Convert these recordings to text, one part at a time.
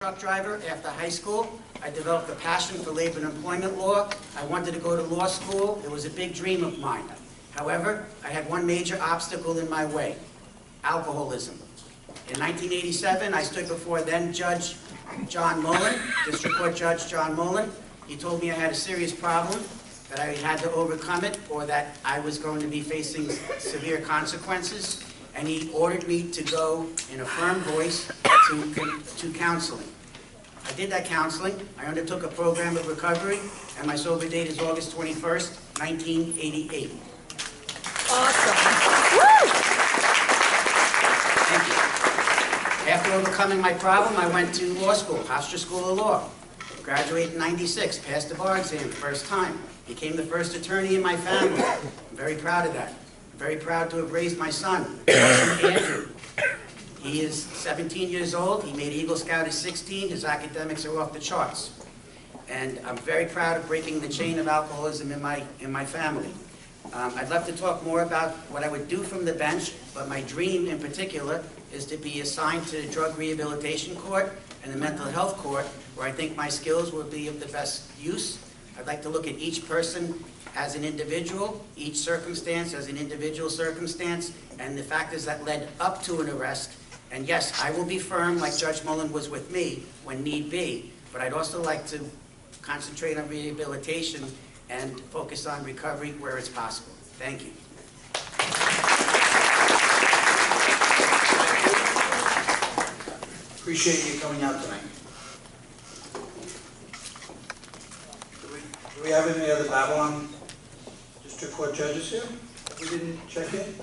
Truck driver after high school. I developed a passion for labor and employment law. I wanted to go to law school. It was a big dream of mine. However, I had one major obstacle in my way: alcoholism. In 1987, I stood before then Judge John Mullen, District Court Judge John Mullen. He told me I had a serious problem, that I had to overcome it, or that I was going to be facing severe consequences. And he ordered me to go in a firm voice to counseling. I did that counseling. I undertook a program of recovery, and my sober date is August 21st, 1988. Awesome. Thank you. After overcoming my problem, I went to law school, Hofstra School of Law. Graduated in '96, passed the bar exam first time. Became the first attorney in my family. I'm very proud of that. Very proud to have raised my son, Andrew. He is 17 years old. He made Eagle Scout at 16. His academics are off the charts. And I'm very proud of breaking the chain of alcoholism in my family. I'd love to talk more about what I would do from the bench, but my dream in particular is to be assigned to the drug rehabilitation court and the mental health court, where I think my skills will be of the best use. I'd like to look at each person as an individual, each circumstance as an individual circumstance, and the factors that led up to an arrest. And yes, I will be firm like Judge Mullen was with me when need be, but I'd also like to concentrate on rehabilitation and focus on recovery where it's possible. Thank you. Appreciate you coming out tonight. Do we have any other Babylon District Court judges here? We didn't check in?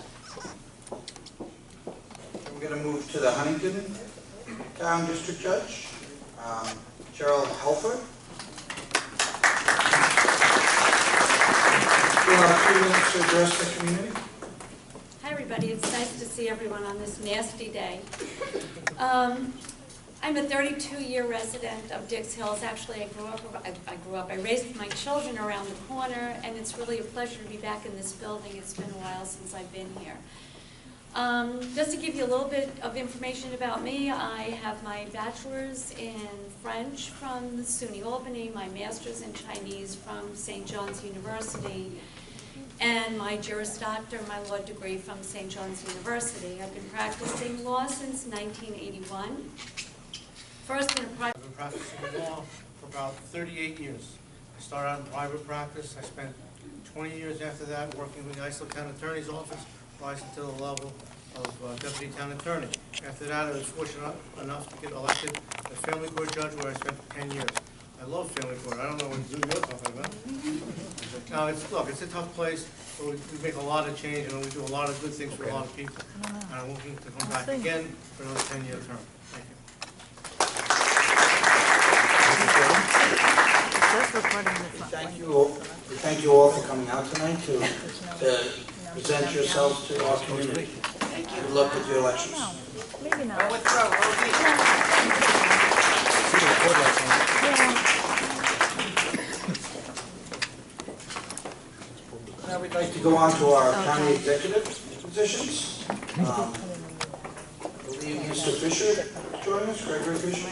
We're going to move to the Huntington Town District Judge, Cheryl Helfer. We'll have 2 minutes to address the community. Hi everybody, it's nice to see everyone on this nasty day. I'm a 32-year resident of Dix Hills. Actually, I raised my children around the corner, and it's really a pleasure to be back in this building. It's been a while since I've been here. Just to give you a little bit of information about me, I have my bachelor's in French from SUNY Albany, my master's in Chinese from St. John's University, and my Juris Doctor, my law degree from St. John's University. I've been practicing law since 1981. First in a private. I've been practicing law for about 38 years. I started out in private practice. I spent 20 years after that working with the Islip Town Attorney's Office, rising to the level of Deputy Town Attorney. After that, I was fortunate enough to get elected as Family Court Judge, where I spent 10 years. I love Family Court. I don't know what you're talking about. Now, look, it's a tough place, but we make a lot of change, and we do a lot of good things for a lot of people. And I'm looking to come back again for another 10-year term. Thank you. We thank you all for coming out tonight to present yourselves to our community. Thank you. Good luck with your elections. Maybe not. Well, what's wrong? Now we'd like to go on to our county executive positions. I believe Mr. Fisher joining us, Gregory Fisher.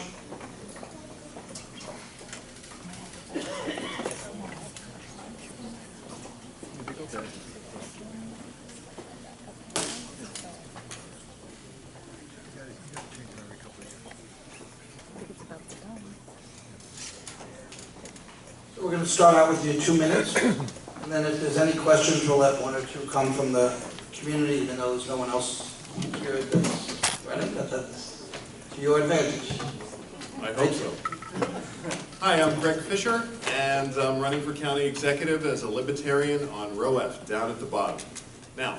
We're going to start out with your 2 minutes, and then if there's any questions, we'll let 1 or 2 come from the community, even though there's no one else here that's running. That's to your advantage. I hope so. Hi, I'm Greg Fisher, and I'm running for county executive as a Libertarian on row F, down at the bottom. Now,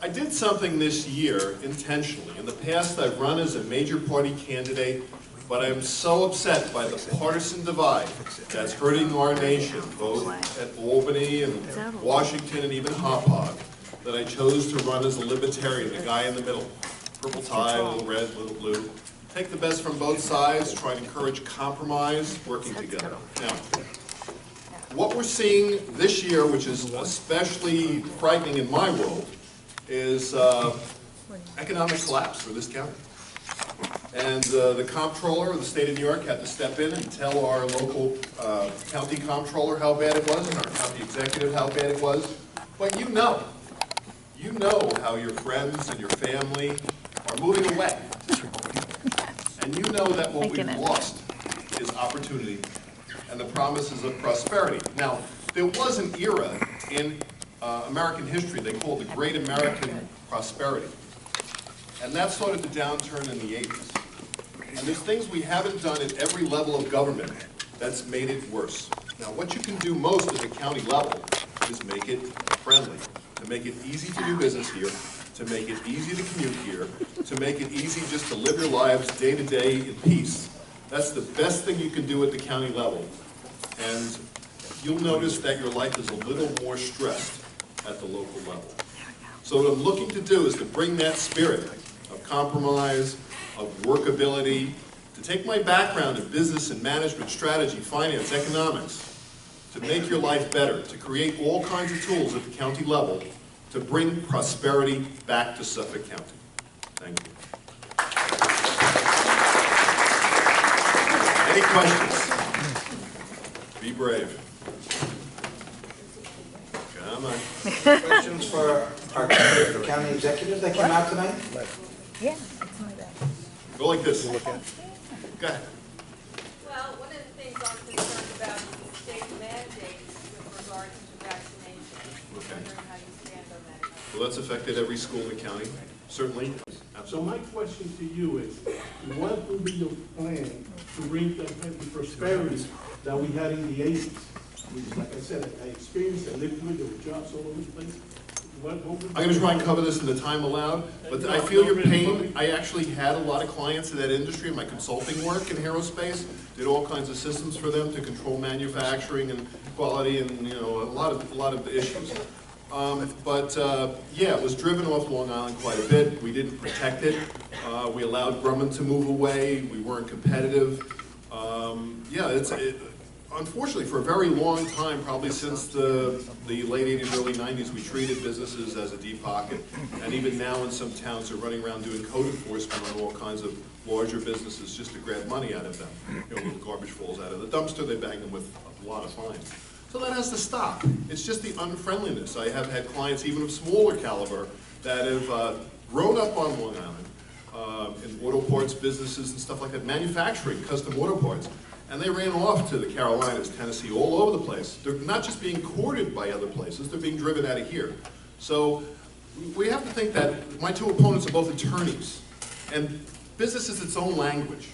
I did something this year intentionally. In the past, I've run as a major party candidate, but I'm so upset by the partisan divide that's hurting our nation, both at Albany and Washington and even Hop Hog, that I chose to run as a Libertarian, the guy in the middle. Purple tie, a little red, a little blue. Take the best from both sides, try and encourage compromise, working together. Now, what we're seeing this year, which is especially frightening in my world, is economic collapse for this county. And the comptroller of the state of New York had to step in and tell our local county comptroller how bad it was, and our county executive how bad it was. But you know how your friends and your family are moving away. And you know that what we've lost is opportunity and the promises of prosperity. Now, there was an era in American history they called the Great American Prosperity. And that started the downturn in the 80s. And there's things we haven't done at every level of government that's made it worse. Now, what you can do most at the county level is make it friendly, to make it easy to do business here, to make it easy to commute here, to make it easy just to live your lives day to day in peace. That's the best thing you can do at the county level. And you'll notice that your life is a little more stressed at the local level. So what I'm looking to do is to bring that spirit of compromise, of workability, to take my background in business and management, strategy, finance, economics, to make your life better, to create all kinds of tools at the county level to bring prosperity back to Suffolk County. Thank you. Any questions? Be brave. Come on. Questions for our county executives that came out tonight? Yeah, it's my bad. Go like this. Go ahead. Well, one of the things I'm concerned about is the state mandates with regard to vaccination. Okay. Wondering how you stand on that. Well, that's affected every school in the county, certainly. So my question to you is, what will be your plan to bring the prosperity that we had in the 80s? Which, like I said, I experienced, I lived through it, there were jobs all over the place. I'm going to try and cover this in the time allowed, but I feel your pain. I actually had a lot of clients in that industry in my consulting work in aerospace. Did all kinds of systems for them to control manufacturing and quality and a lot of issues. Yeah, it was driven off Long Island quite a bit. We didn't protect it. We allowed Grumman to move away. We weren't competitive. Unfortunately, for a very long time, probably since the late 80s, early 90s, we treated businesses as a deep pocket. And even now in some towns, they're running around doing code enforcement on all kinds of larger businesses just to grab money out of them. Little garbage falls out of the dumpster, they bang them with a lot of fines. So that has to stop. It's just the unfriendliness. I have had clients, even of smaller caliber, that have grown up on Long Island in auto parts businesses and stuff like that, manufacturing custom auto parts. And they ran off to the Carolinas, Tennessee, all over the place. They're not just being courted by other places, they're being driven out of here. So we have to think that my two opponents are both attorneys. And business is its own language.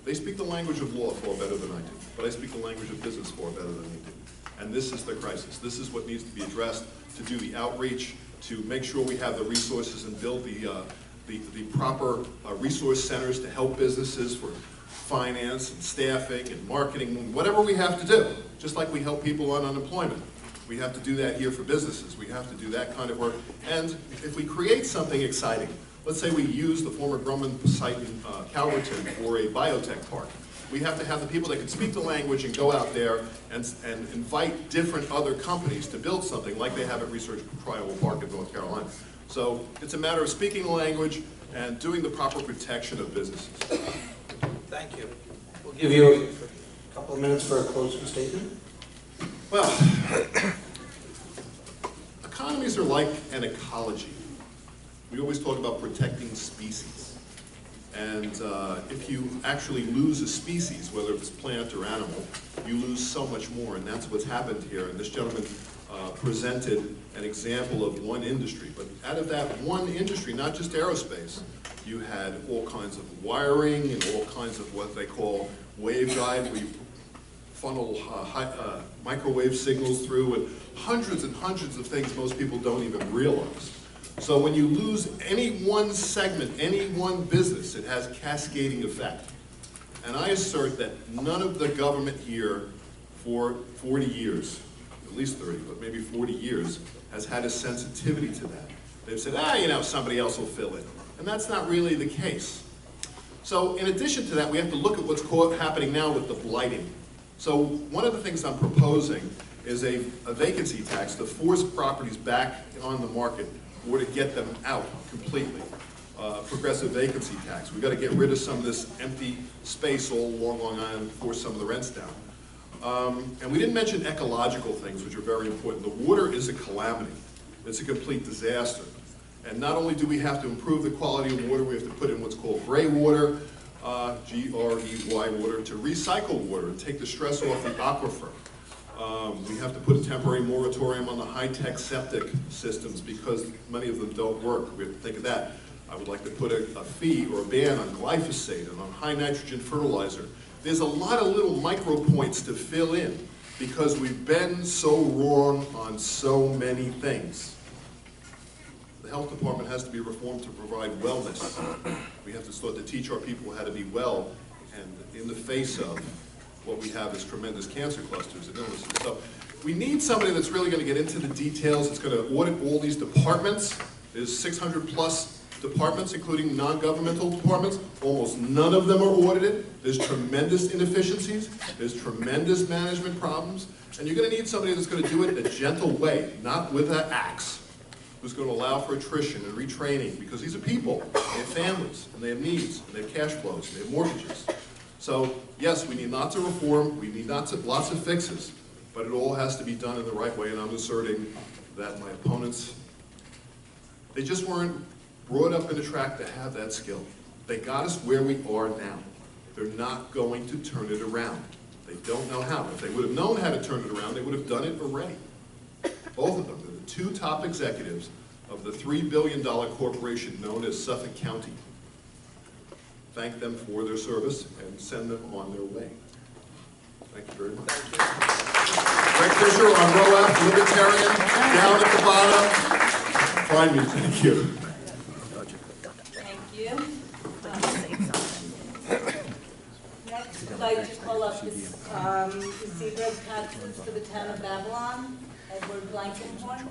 They speak the language of law far better than I do, but I speak the language of business far better than they do. And this is the crisis. This is what needs to be addressed, to do the outreach, to make sure we have the resources and build the proper resource centers to help businesses for finance and staffing and marketing, whatever we have to do, just like we help people on unemployment. We have to do that here for businesses. We have to do that kind of work. And if we create something exciting, let's say we use the former Grumman site in Calverton for a biotech park. We have to have the people that can speak the language and go out there and invite different other companies to build something like they have at Research Trial Park in North Carolina. So it's a matter of speaking the language and doing the proper protection of businesses. Thank you. We'll give you a couple of minutes for a closing statement. Well, economies are like an ecology. We always talk about protecting species. And if you actually lose a species, whether it's plant or animal, you lose so much more, and that's what's happened here. And this gentleman presented an example of one industry, but out of that one industry, not just aerospace, you had all kinds of wiring and all kinds of what they call waveguide, where you funnel microwave signals through, and hundreds of things most people don't even realize. So when you lose any one segment, any one business, it has a cascading effect. And I assert that none of the government here for 40 years, at least 30, but maybe 40 years, has had a sensitivity to that. They've said, somebody else will fill it. And that's not really the case. So in addition to that, we have to look at what's happening now with the blighting. So one of the things I'm proposing is a vacancy tax to force properties back on the market or to get them out completely. progressive vacancy tax. We've got to get rid of some of this empty space all along Long Island, force some of the rents down. And we didn't mention ecological things, which are very important. The water is a calamity. It's a complete disaster. And not only do we have to improve the quality of water, we have to put in what's called gray water, G-R-E-Y water, to recycle water and take the stress off the aquifer. We have to put a temporary moratorium on the high-tech septic systems because many of them don't work. We have to think of that. I would like to put a fee or a ban on glyphosate and on high nitrogen fertilizer. There's a lot of little micro points to fill in because we've been so wrong on so many things. The health department has to be reformed to provide wellness. We have to start to teach our people how to be well, and in the face of what we have is tremendous cancer clusters and illnesses. So we need somebody that's really going to get into the details. It's going to audit all these departments. There's 600 plus departments, including non-governmental departments. Almost none of them are audited. There's tremendous inefficiencies. There's tremendous management problems. And you're going to need somebody that's going to do it in a gentle way, not with an axe, who's going to allow for attrition and retraining, because these are people. They have families, and they have needs, and they have cash flows, and they have mortgages. So, yes, we need lots of reform. We need lots of fixes. But it all has to be done in the right way, and I'm asserting that my opponents, they just weren't brought up in a track to have that skill. They got us where we are now. They're not going to turn it around. They don't know how. If they would have known how to turn it around, they would have done it already. Both of them. They're the two top executives of the $3 billion corporation known as Suffolk County. Thank them for their service and send them on their way. Thank you very much. Greg Fisher on ROAF, Libertarian, down at the bottom. Find me, thank you. Thank you. Next, I'd like to call up this receiver of taxes for the town of Babylon, Edward Blankenhorn.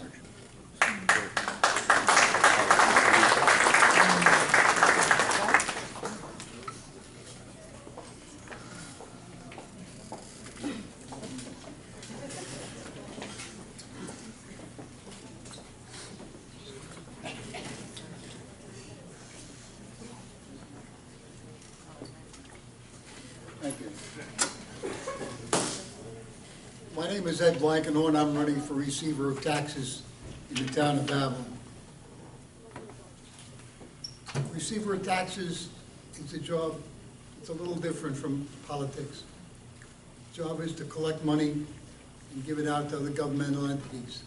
Thank you. My name is Ed Blankenhorn. I'm running for receiver of taxes in the town of Babylon. Receiver of taxes is a job, it's a little different from politics. The job is to collect money and give it out to other governmental entities.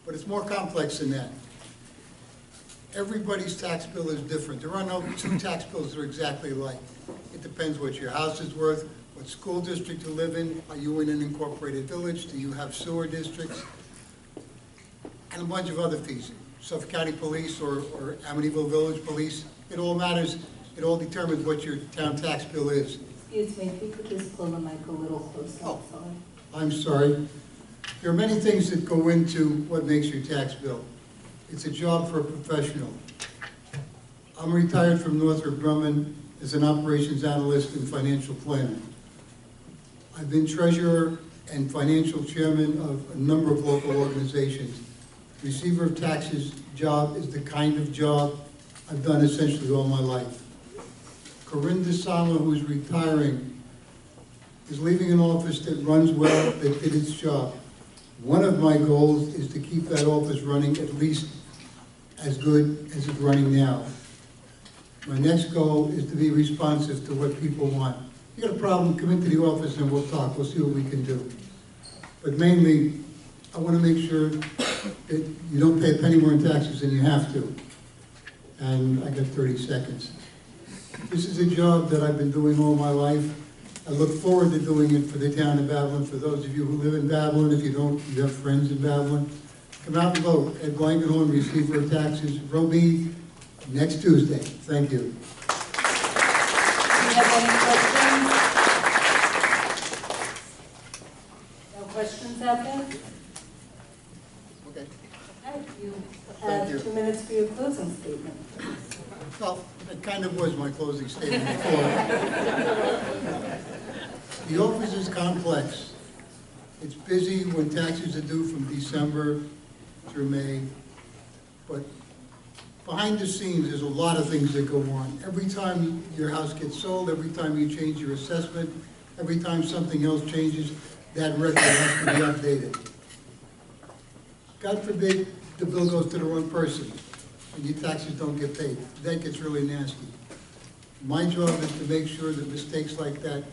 But it's more complex than that. Everybody's tax bill is different. There are no two tax bills that are exactly alike. It depends what your house is worth, what school district you live in, are you in an incorporated village, do you have sewer districts, and a bunch of other fees. Suffolk County Police or Amityville Village Police, it all matters, it all determines what your town tax bill is. Excuse me, if you could just pull the mic a little closer, Oh. sorry. I'm sorry. There are many things that go into what makes your tax bill. It's a job for a professional. I'm retired from Northrop Grumman as an operations analyst and financial planner. I've been treasurer and financial chairman of a number of local organizations. Receiver of taxes job is the kind of job I've done essentially all my life. Corinne DeSala, who's retiring, is leaving an office that runs well, that did its job. One of my goals is to keep that office running at least as good as it's running now. My next goal is to be responsive to what people want. If you got a problem, come into the office and we'll talk. We'll see what we can do. But mainly, I want to make sure that you don't pay a penny more in taxes than you have to. And I got 30 seconds. This is a job that I've been doing all my life. I look forward to doing it for the town of Babylon. For those of you who live in Babylon, if you don't, you have friends in Babylon. Come out and vote. Ed Blankenhorn, receiver of taxes. Row B next Tuesday. Thank you. Do you have any questions? No questions out there? Okay. Okay, you Thank you. have 2 minutes for your closing statement. Well, that kind of was my closing statement before. The office is complex. It's busy when taxes are due from December through May, but behind the scenes, there's a lot of things that go on. Every time your house gets sold, every time you change your assessment, every time something else changes, that record has to be updated. God forbid the bill goes to the wrong person and your taxes don't get paid. That gets really nasty. My job is to make sure that mistakes like that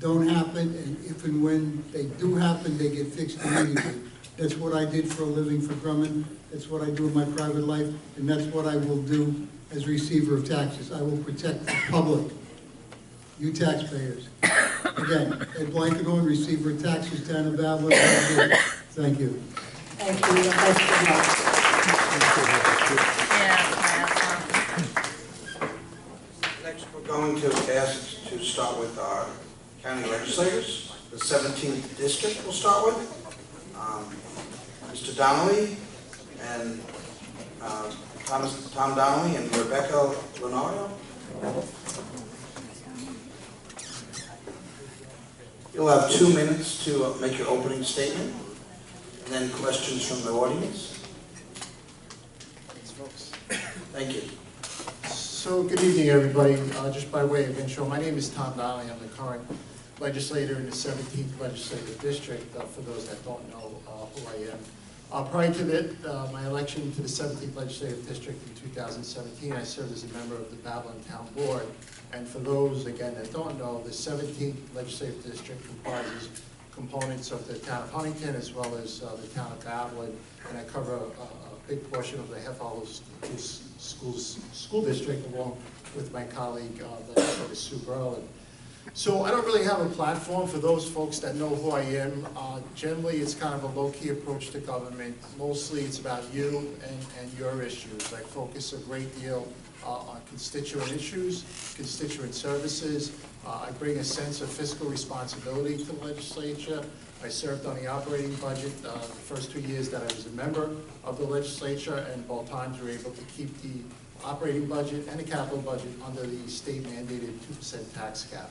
don't happen, and if and when they do happen, they get fixed immediately. That's what I did for a living for Drummond. That's what I do in my private life, and that's what I will do as receiver of taxes. I will protect the public, you taxpayers. Again, Ed Blankenhorn, receiver of taxes, town of Babylon. Thank you. Thank you. Best of luck. Next, we're going to ask to start with our county legislators. The 17th district we'll start with. Mr. Donnelly and Tom Donnelly and Rebecca Lenario. You'll have 2 minutes to make your opening statement, and then questions from the audience. Thanks, folks. Thank you. So, good evening, everybody. Just by way of intro, my name is Tom Donnelly. I'm the current legislator in the 17th Legislative District, for those that don't know who I am. Prior to my election to the 17th Legislative District in 2017, I served as a member of the Babylon Town Board. And for those, again, that don't know, the 17th Legislative District comprises components of the town of Huntington as well as the town of Babylon. And I cover a big portion of the Heffalo School District along with my colleague, Legislator Sue Berlin. So I don't really have a platform for those folks that know who I am. Generally, it's kind of a low-key approach to government. Mostly, it's about you and your issues. I focus a great deal on constituent issues, constituent services. I bring a sense of fiscal responsibility to the legislature. I served on the operating budget the first 2 years that I was a member of the legislature, and both times we were able to keep the operating budget and the capital budget under the state mandated 2% tax cap.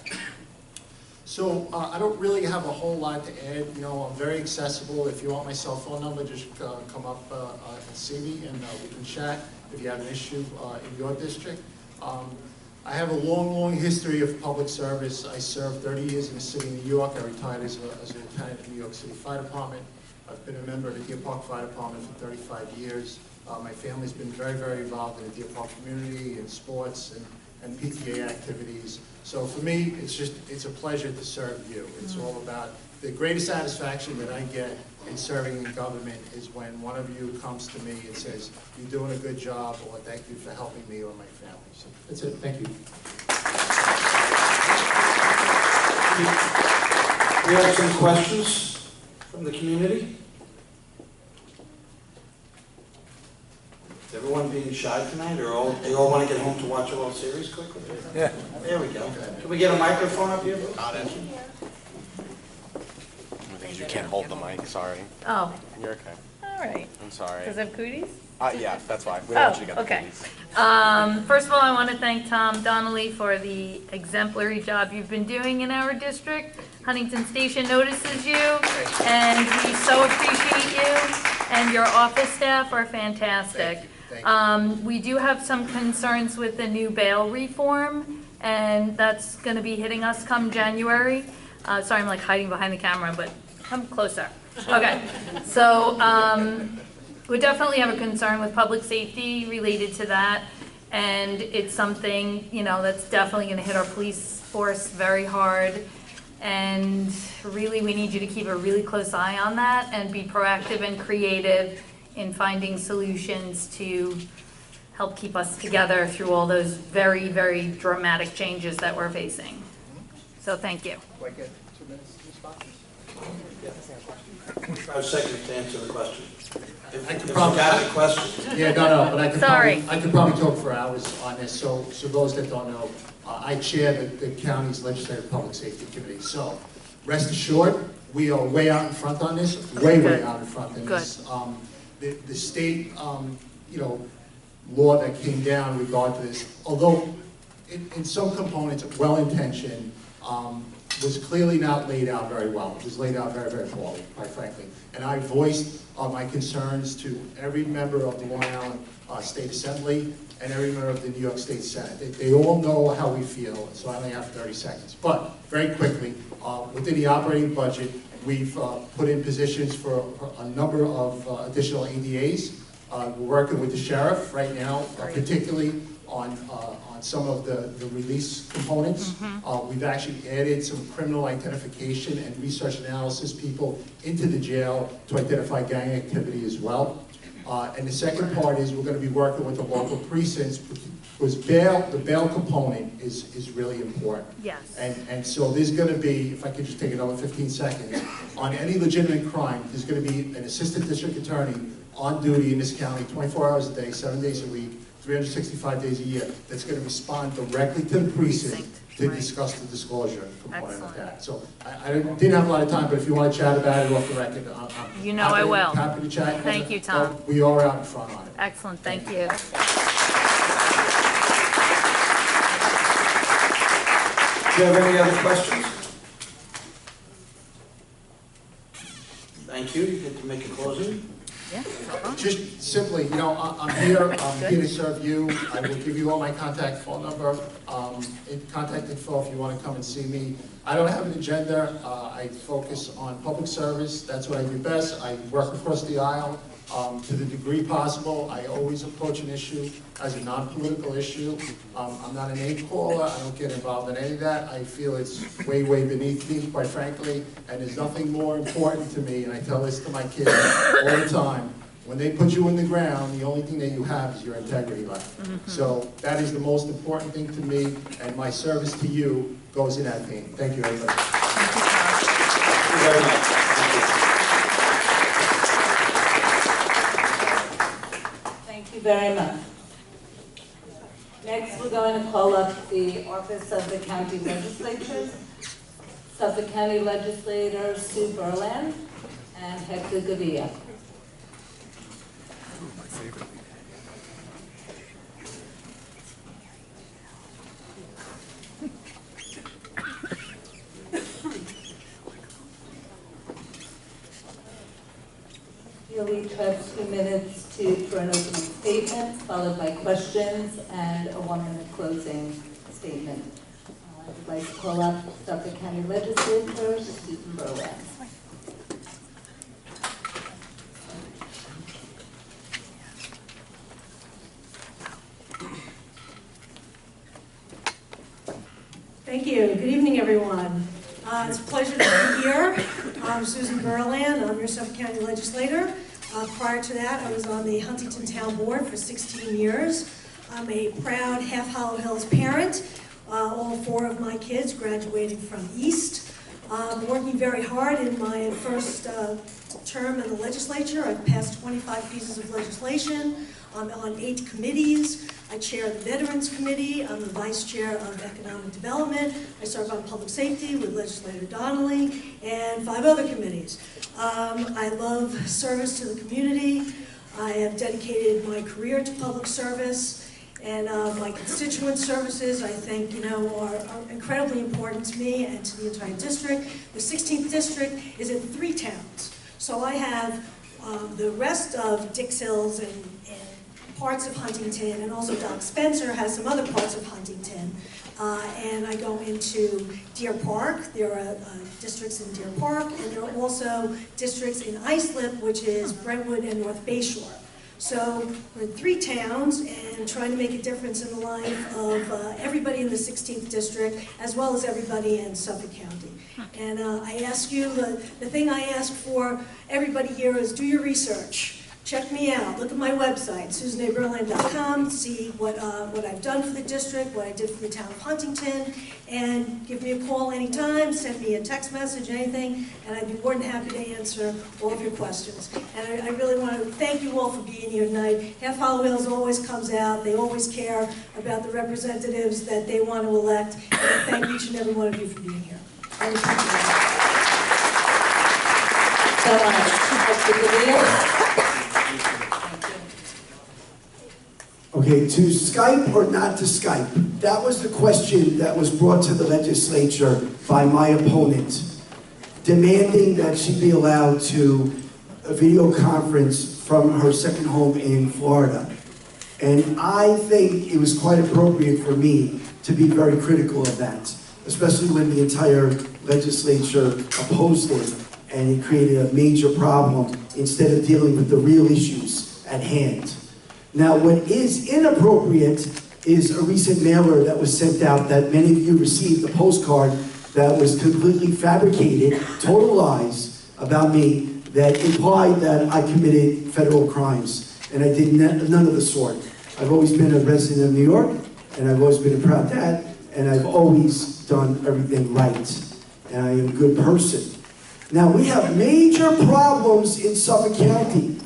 So I don't really have a whole lot to add. You know, I'm very accessible. If you want my cell phone number, just come up and see me, and we can chat if you have an issue in your district. I have a long history of public service. I served 30 years in the city of New York. I retired as a lieutenant in the New York City Fire Department. I've been a member of the Deer Park Fire Department for 35 years. My family's been very involved in the Deer Park community, in sports and PTA activities. So for me, it's a pleasure to serve you. It's all about the greatest satisfaction that I get in serving in government is when one of you comes to me and says, "You're doing a good job," or "Thank you for helping me or my family." So that's it. Thank you. We have some questions from the community. Is everyone being shy tonight, or they all want to get home to watch a World Series quickly? Yeah. There we go. Can we get a microphone up here? Because you can't hold the mic, sorry. Oh, You're okay. all right. I'm sorry. Because I have cooties? Yeah, that's why. We don't want you to get the okay. keys. First of all, I want to thank Tom Donnelly for the exemplary job you've been doing in our district. Huntington Station notices you, and we so appreciate you, and your office staff are fantastic. Thank you. We do have some concerns with the new bail reform, and that's going to be hitting us come January. Sorry, I'm like hiding behind the camera, but come closer. Okay, so we definitely have a concern with public safety related to that, and it's something, you know, that's definitely going to hit our police force very hard. And really, we need you to keep a really close eye on that and be proactive and creative in finding solutions to help keep us together through all those very dramatic changes that we're facing. So thank you. Do I get 2 minutes to respond? 5 seconds to answer the question. If I could you probably- got any questions. Yeah, no, but I could Sorry. probably talk for hours on this. So those that don't know, I chair the county's Legislative Public Safety Committee. So rest assured, we are way out in front on this, way out in front on this. The state, law that came down in regard to this, although in some components well-intentioned, was clearly not laid out very well. It was laid out very, very poorly, quite frankly. And I voiced my concerns to every member of the Long Island State Assembly and every member of the New York State Senate. They all know how we feel, so I only have 30 seconds. But very quickly, within the operating budget, we've put in positions for a number of additional ADAs. We're working with the sheriff right now, particularly on some of the release components. We've actually added some criminal identification and research analysis people into the jail to identify gang activity as well. And the second part is we're going to be working with the local precincts because the bail component is really important. Yes. And so there's going to be, if I could just take another 15 seconds, on any legitimate crime, there's going to be an assistant district attorney on duty in this county 24 hours a day, 7 days a week, 365 days a year, that's going to respond directly to the precinct to discuss the disclosure component of that. So I didn't have a lot of time, but if you want to chat about it off the record, You know I will. Happy to chat. Thank you, Tom. We are out in front on it. Excellent, thank you. Do you have any other questions? Thank you. You get to make a closing. Yeah. Just simply, you know, I'm here to serve you. I will give you all my contact phone number, contact info if you want to come and see me. I don't have an agenda. I focus on public service. That's what I do best. I work across the aisle to the degree possible. I always approach an issue as a non-political issue. I'm not a name caller. I don't get involved in any of that. I feel it's way, way beneath me, quite frankly, and there's nothing more important to me, and I tell this to my kids all the time. When they put you in the ground, the only thing that you have is your integrity left. So that is the most important thing to me, and my service to you goes in that vein. Thank you, everybody. Thank you very much. Thank you very much. Next, we're going to call up the Office of the County Legislature, Suffolk County Legislator Sue Berland and Hector Gavia. You'll each have 2 minutes for an opening statement, followed by questions and a 1-minute closing statement. I'd like to call up Suffolk County Legislator Susan Berland. Thank you. Good evening, everyone. It's a pleasure to be here. I'm Susan Berland. I'm your Suffolk County Legislator. Prior to that, I was on the Huntington Town Board for 16 years. I'm a proud Half Hollow Hills parent. All 4 of my kids graduated from East. I'm working very hard in my first term in the legislature. I've passed 25 pieces of legislation. I'm on 8 committees. I chair the Veterans Committee. I'm the Vice Chair of Economic Development. I serve on Public Safety with Legislator Donnelly and 5 other committees. I love service to the community. I have dedicated my career to public service, and my constituent services, I think, are incredibly important to me and to the entire district. The 16th district is in 3 towns, so I have the rest of Dix Hills and parts of Huntington, and also Doc Spencer has some other parts of Huntington. And I go into Deer Park. There are districts in Deer Park, and there are also districts in Islip, which is Brentwood and North Bayshore. So we're in 3 towns and trying to make a difference in the life of everybody in the 16th district, as well as everybody in Suffolk County. And I ask you, the thing I ask for everybody here is do your research. Check me out. Look at my website, susanberland.com, see what I've done for the district, what I did for the town of Huntington, and give me a call anytime, send me a text message, anything, and I'd be more than happy to answer all of your questions. And I really want to thank you all for being here tonight. Half Hollow Hills always comes out. They always care about the representatives that they want to elect, and I thank each and every one of you for being here. I appreciate it. Okay, to Skype or not to Skype? That was the question that was brought to the legislature by my opponent, demanding that she be allowed to a video conference from her second home in Florida. And I think it was quite appropriate for me to be very critical of that, especially when the entire legislature opposed it and it created a major problem instead of dealing with the real issues at hand. Now, what is inappropriate is a recent mailer that was sent out that many of you received, a postcard that was completely fabricated, total lies about me that implied that I committed federal crimes. And I did none of the sort. I've always been a resident of New York, and I've always been a proud dad, and I've always done everything right. And I am a good person. Now, we have major problems in Suffolk County.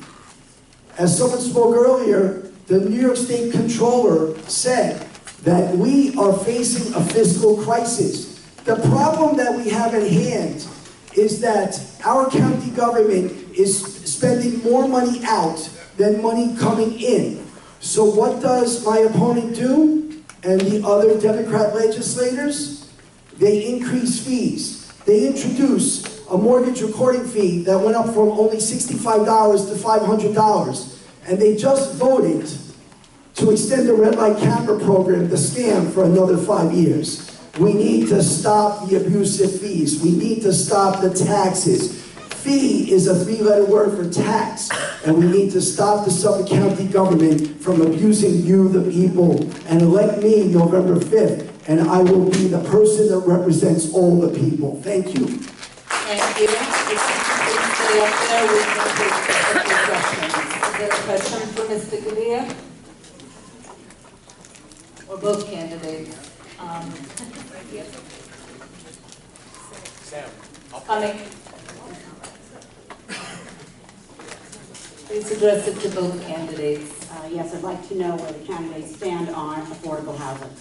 As someone spoke earlier, the New York State Controller said that we are facing a fiscal crisis. The problem that we have at hand is that our county government is spending more money out than money coming in. So what does my opponent do and the other Democrat legislators? They increase fees. They introduce a mortgage recording fee that went up from only $65 to $500. And they just voted to extend the red light camera program, the scam, for another 5 years. We need to stop the abusive fees. We need to stop the taxes. Fee is a three-letter word for tax, and we need to stop the Suffolk County government from abusing you, the people, and elect me November 5th, and I will be the person that represents all the people. Thank you. Thank you. Please stay up there. We can take questions. Is there a question for Mr. Galea? Or both candidates? Sam, Coming. Please address it to both candidates. Yes, I'd like to know where the candidates stand on affordable housing.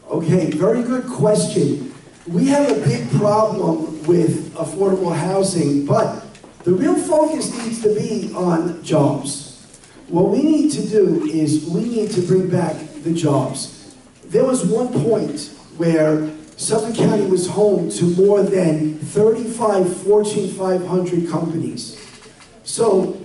Okay, very good question. We have a big problem with affordable housing, but the real focus needs to be on jobs. What we need to do is we need to bring back the jobs. There was one point where Suffolk County was home to more than 35 Fortune 500 companies. So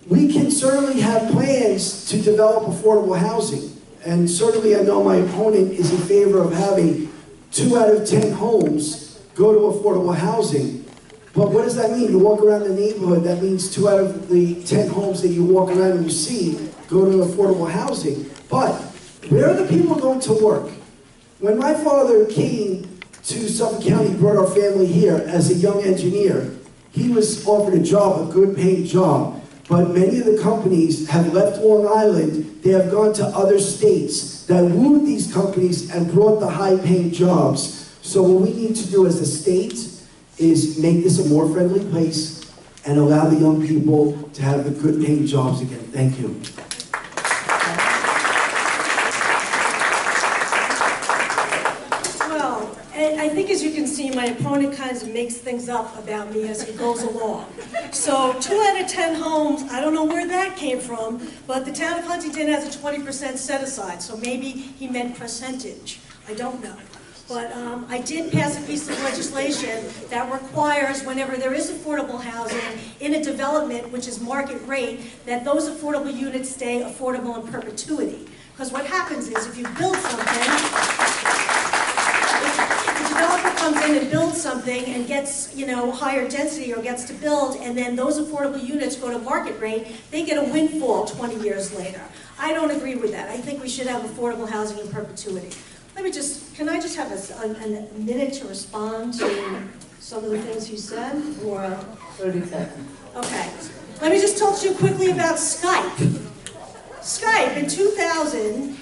we can certainly have plans to develop affordable housing. And certainly I know my opponent is in favor of having 2 out of 10 homes go to affordable housing. But what does that mean? You walk around the neighborhood, that means 2 out of the 10 homes that you walk around and you see go to affordable housing. But where are the people going to work? When my father came to Suffolk County, brought our family here as a young engineer, he was offered a job, a good paid job. But many of the companies have left Long Island. They have gone to other states that wooed these companies and brought the high-paying jobs. So what we need to do as a state is make this a more friendly place and allow the young people to have the good-paying jobs again. Thank you. Well, I think as you can see, my opponent kind of makes things up about me as he goes along. So 2 out of 10 homes, I don't know where that came from, but the town of Huntington has a 20% set aside, so maybe he meant percentage. I don't know. But I did pass a piece of legislation that requires whenever there is affordable housing in a development which is market rate, that those affordable units stay affordable in perpetuity. Because what happens is if you build something, if the developer comes in and builds something and gets, higher density or gets to build, and then those affordable units go to market rate, they get a windfall 20 years later. I don't agree with that. I think we should have affordable housing in perpetuity. Can I just have a minute to respond to some of the things you said? Or 30 seconds. Okay. Let me just talk to you quickly about Skype. Skype, in 2000,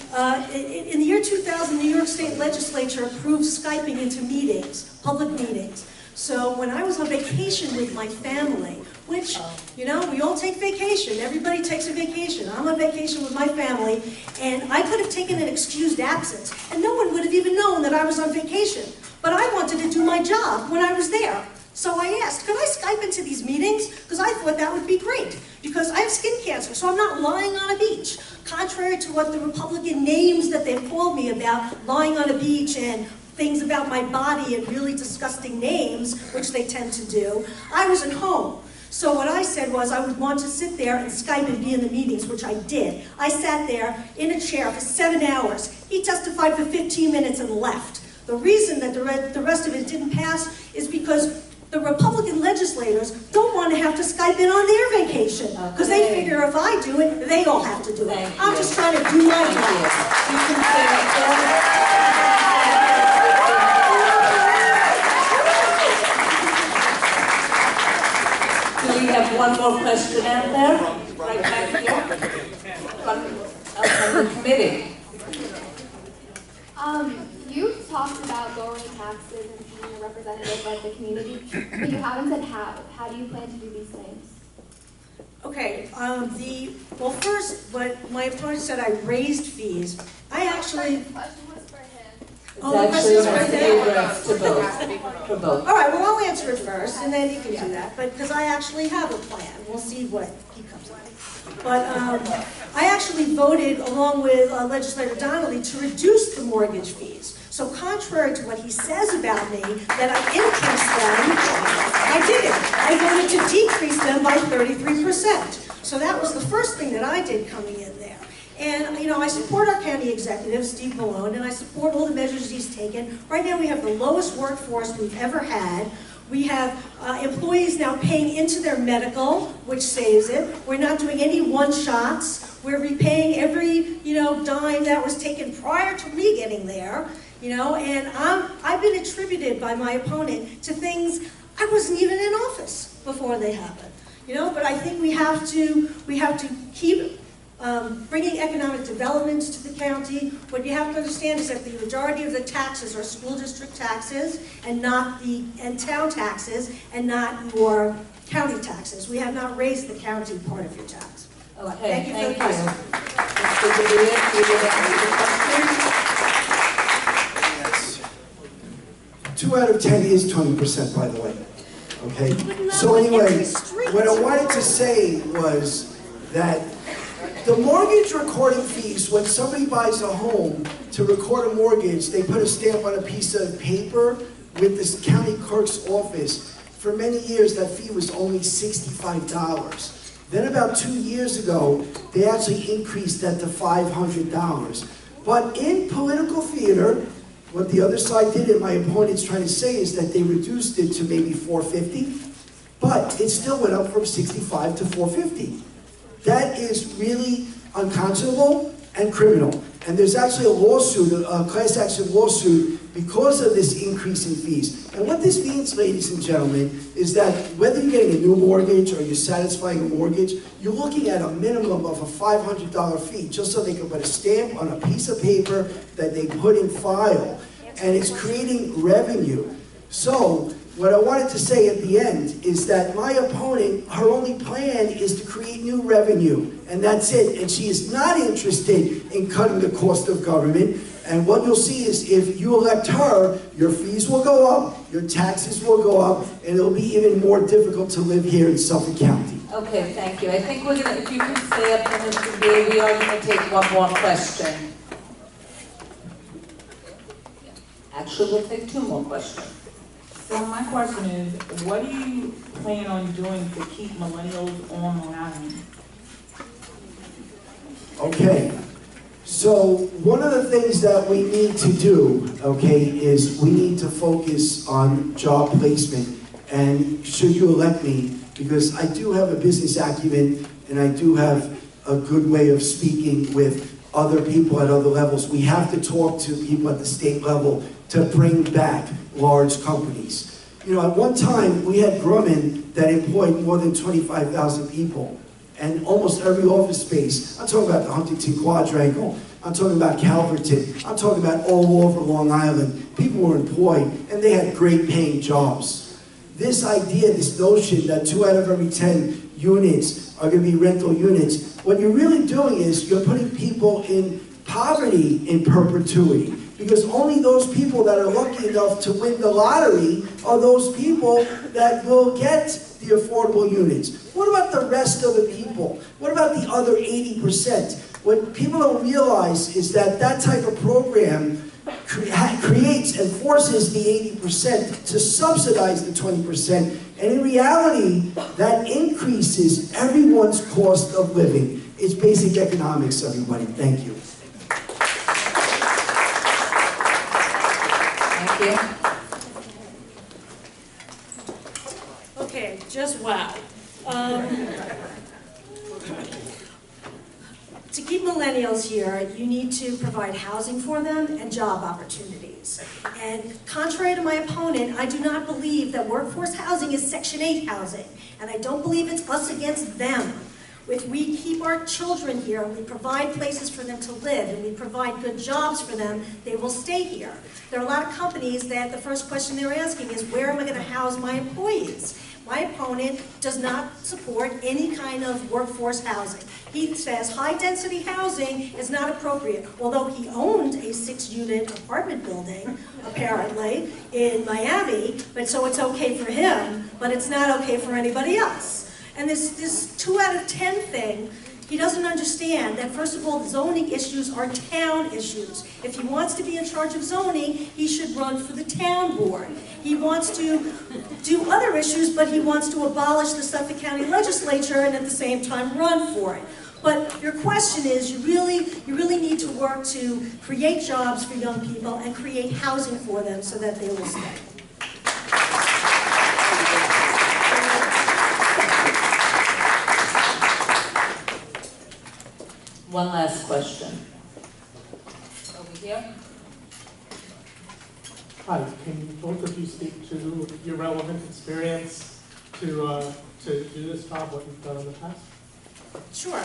in the year 2000, New York State Legislature approved Skyping into meetings, public meetings. So when I was on vacation with my family, which, we all take vacation. Everybody takes a vacation. I'm on vacation with my family, and I could have taken an excused absence, and no one would have even known that I was on vacation. But I wanted to do my job when I was there. So I asked, could I Skype into these meetings? Because I thought that would be great. Because I have skin cancer, so I'm not lying on a beach. Contrary to what the Republican names that they've called me about, lying on a beach and things about my body and really disgusting names, which they tend to do, I was at home. So what I said was I would want to sit there and Skype and be in the meetings, which I did. I sat there in a chair for 7 hours. He testified for 15 minutes and left. The reason that the rest of it didn't pass is because the Republican legislators don't want to have to Skype in on their vacation. Because they figure if I do it, they all have to do it. I'm just trying to do my job. You can stay up there. We have one more question out there, right back here, from the committee. You talked about lowering taxes and being a representative of the community, but you haven't said how. How do you plan to do these things? Okay, well first, what my opponent said, I raised fees. I actually... Oh, the question is right there? To both. All right, well, I'll answer it first, and then you can do that, but because I actually have a plan. We'll see what he comes up with. But I actually voted, along with Legislator Donnelly, to reduce the mortgage fees. So contrary to what he says about me, that I increased them, I didn't. I voted to decrease them by 33%. So that was the first thing that I did coming in there. And, you know, I support our county executive, Steve Malone, and I support all the measures he's taken. Right now we have the lowest workforce we've ever had. We have employees now paying into their medical, which saves it. We're not doing any one-shots. We're repaying every, you know, dime that was taken prior to me getting there, you know, and I've been attributed by my opponent to things I wasn't even in office before they happened, you know, but I think we have to keep bringing economic development to the county. What you have to understand is that the majority of the taxes are school district taxes and town taxes and not your county taxes. We have not raised the county part of your tax. Okay, Thank you for the question. Yes. 2 out of 10 is 20%, by the way. Okay? So anyway, what I wanted to say was that the mortgage recording fees, when somebody buys a home to record a mortgage, they put a stamp on a piece of paper with this county clerk's office. For many years, that fee was only $65. Then about 2 years ago, they actually increased that to $500. But in political theater, what the other side did, and my opponent's trying to say, is that they reduced it to maybe $450, but it still went up from $65 to $450. That is really unconscionable and criminal. And there's actually a lawsuit, a class action lawsuit, because of this increase in fees. And what this means, ladies and gentlemen, is that whether you're getting a new mortgage or you're satisfying a mortgage, you're looking at a minimum of a $500 fee just so they can put a stamp on a piece of paper that they put in file. And it's creating revenue. So, what I wanted to say at the end is that my opponent, her only plan is to create new revenue, and that's it. And she is not interested in cutting the cost of government. And what you'll see is if you elect her, your fees will go up, your taxes will go up, and it'll be even more difficult to live here in Suffolk County. Okay, thank you. I think we're going to, if you can stay up for Mr. Day, we are going to take one more question. Actually, we'll take 2 more questions. So my question is, what do you plan on doing to keep millennials on Long Island? Okay, so one of the things that we need to do, okay, is we need to focus on job placement. And should you elect me, because I do have a business acumen and I do have a good way of speaking with other people at other levels, we have to talk to people at the state level to bring back large companies. You know, at one time, we had Grumman that employed more than 25,000 people. And almost every office space, I'm talking about the Huntington Quadrangle, I'm talking about Calverton, I'm talking about all over Long Island. People were employed, and they had great paying jobs. This idea, this notion that 2 out of every 10 units are going to be rental units, what you're really doing is you're putting people in poverty in perpetuity. because only those people that are lucky enough to win the lottery are those people that will get the affordable units. What about the rest of the people? What about the other 80%? What people don't realize is that that type of program creates and forces the 80% to subsidize the 20%, and in reality, that increases everyone's cost of living. It's basic economics, everybody. Thank you. Thank you. Okay, just wow. To keep millennials here, you need to provide housing for them and job opportunities. And contrary to my opponent, I do not believe that workforce housing is Section 8 housing, and I don't believe it's us against them. If we keep our children here and we provide places for them to live and we provide good jobs for them, they will stay here. There are a lot of companies that the first question they're asking is, where am I going to house my employees? My opponent does not support any kind of workforce housing. He says high-density housing is not appropriate, although he owned a 6-unit apartment building, apparently, in Miami, but so it's okay for him, but it's not okay for anybody else. And this 2 out of 10 thing, he doesn't understand that, first of all, zoning issues are town issues. If he wants to be in charge of zoning, he should run for the town board. He wants to do other issues, but he wants to abolish the Suffolk County Legislature and at the same time run for it. But your question is, you really need to work to create jobs for young people and create housing for them so that they will stay. One last question. Over here. Hi, can both of you speak to your relevant experience to do this job, what you've done in the past? Sure.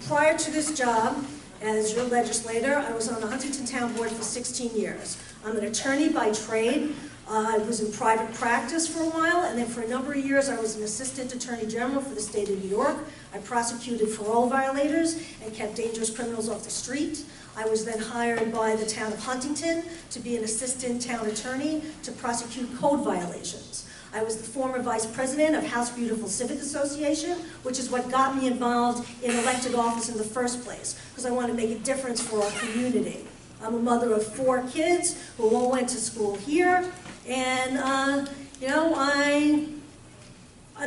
Prior to this job, as your legislator, I was on the Huntington Town Board for 16 years. I'm an attorney by trade. I was in private practice for a while, and then for a number of years I was an assistant attorney general for the state of New York. I prosecuted parole violators and kept dangerous criminals off the street. I was then hired by the town of Huntington to be an assistant town attorney to prosecute code violations. I was the former vice president of House Beautiful Civic Association, which is what got me involved in elected office in the first place, because I wanted to make a difference for our community. I'm a mother of 4 kids who all went to school here, and I'm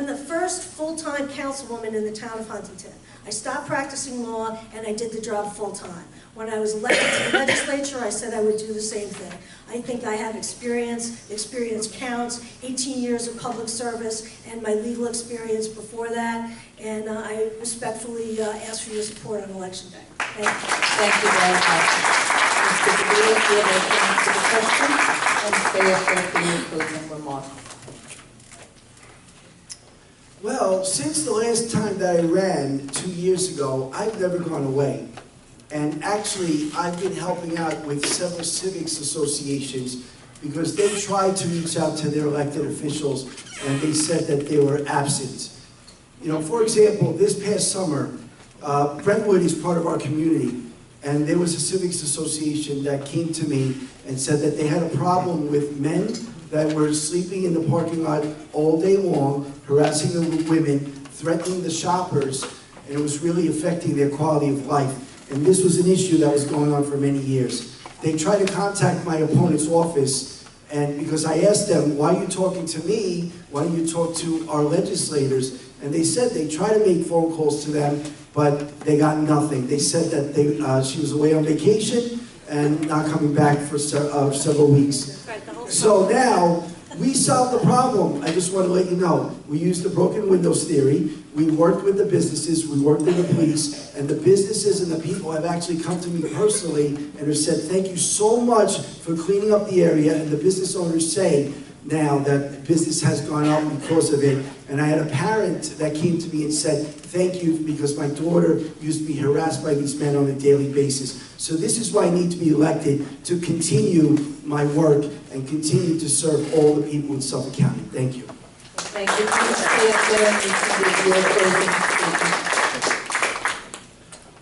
the first full-time councilwoman in the town of Huntington. I stopped practicing law and I did the job full-time. When I was elected to the legislature, I said I would do the same thing. I think I have experience. Experience counts. 18 years of public service and my legal experience before that. And I respectfully ask for your support on Election Day. Thank you. Thank you very much. Mr. DeVille, do you have any questions? And stay up there for your closing remarks. Well, since the last time that I ran 2 years ago, I've never gone away. And actually, I've been helping out with several civics associations because they tried to reach out to their elected officials and they said that they were absent. You know, for example, this past summer, Brentwood is part of our community, and there was a civics association that came to me and said that they had a problem with men that were sleeping in the parking lot all day long, harassing the women, threatening the shoppers, and it was really affecting their quality of life. And this was an issue that was going on for many years. They tried to contact my opponent's office, and because I asked them, why are you talking to me? Why don't you talk to our legislators? And they said they tried to make phone calls to them, but they got nothing. They said that she was away on vacation and not coming back for several weeks. So now, we solved the problem. I just want to let you know. We used the broken windows theory. We worked with the businesses. We worked with the police. And the businesses and the people have actually come to me personally and have said, thank you so much for cleaning up the area. And the business owners say now that business has gone up because of it. And I had a parent that came to me and said, thank you, because my daughter used to be harassed by these men on a daily basis. So this is why I need to be elected, to continue my work and continue to serve all the people in Suffolk County. Thank you. Thank you. Please stay up there and you can give your closing statement.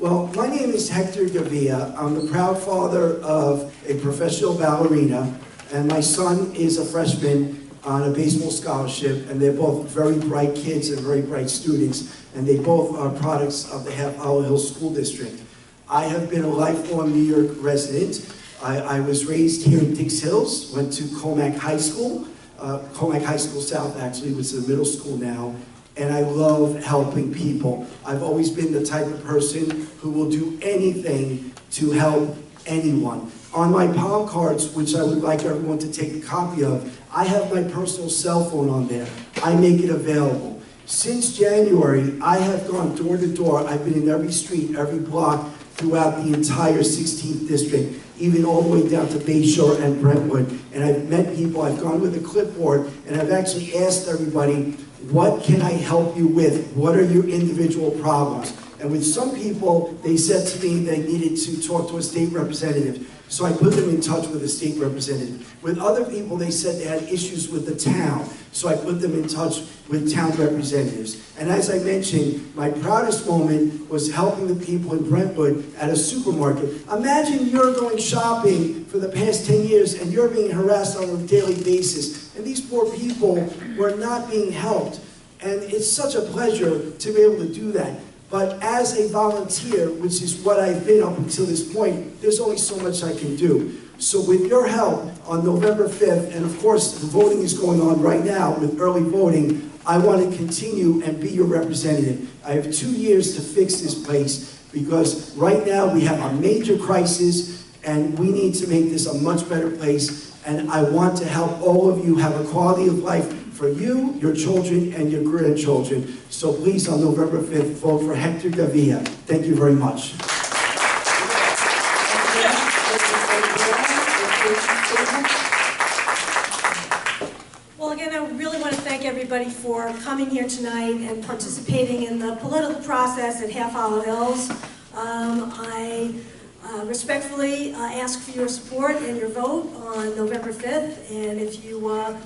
Well, my name is Hector Gavia. I'm the proud father of a professional ballerina, and my son is a freshman on a baseball scholarship, and they're both very bright kids and very bright students, and they both are products of the Half Hollow Hills School District. I have been a lifelong New York resident. I was raised here in Dix Hills, went to Comac High School, Comac High School South actually, which is a middle school now, and I love helping people. I've always been the type of person who will do anything to help anyone. On my palm cards, which I would like everyone to take a copy of, I have my personal cell phone on there. I make it available. Since January, I have gone door to door. I've been in every street, every block throughout the entire 16th district, even all the way down to Bayshore and Brentwood. And I've met people, I've gone with a clipboard, and I've actually asked everybody, what can I help you with? What are your individual problems? And with some people, they said to me they needed to talk to a state representative. So I put them in touch with a state representative. With other people, they said they had issues with the town. So I put them in touch with town representatives. And as I mentioned, my proudest moment was helping the people in Brentwood at a supermarket. Imagine you're going shopping for the past 10 years and you're being harassed on a daily basis. And these poor people were not being helped. And it's such a pleasure to be able to do that. But as a volunteer, which is what I've been up until this point, there's only so much I can do. So with your help, on November 5th, and of course the voting is going on right now with early voting, I want to continue and be your representative. I have 2 years to fix this place because right now we have a major crisis and we need to make this a much better place. And I want to help all of you have a quality of life for you, your children, and your grandchildren. So please, on November 5th, vote for Hector Gavia. Thank you very much. Well, again, I really want to thank everybody for coming here tonight and participating in the political process at Half Hollow Hills. I respectfully ask for your support and your vote on November 5th. And if you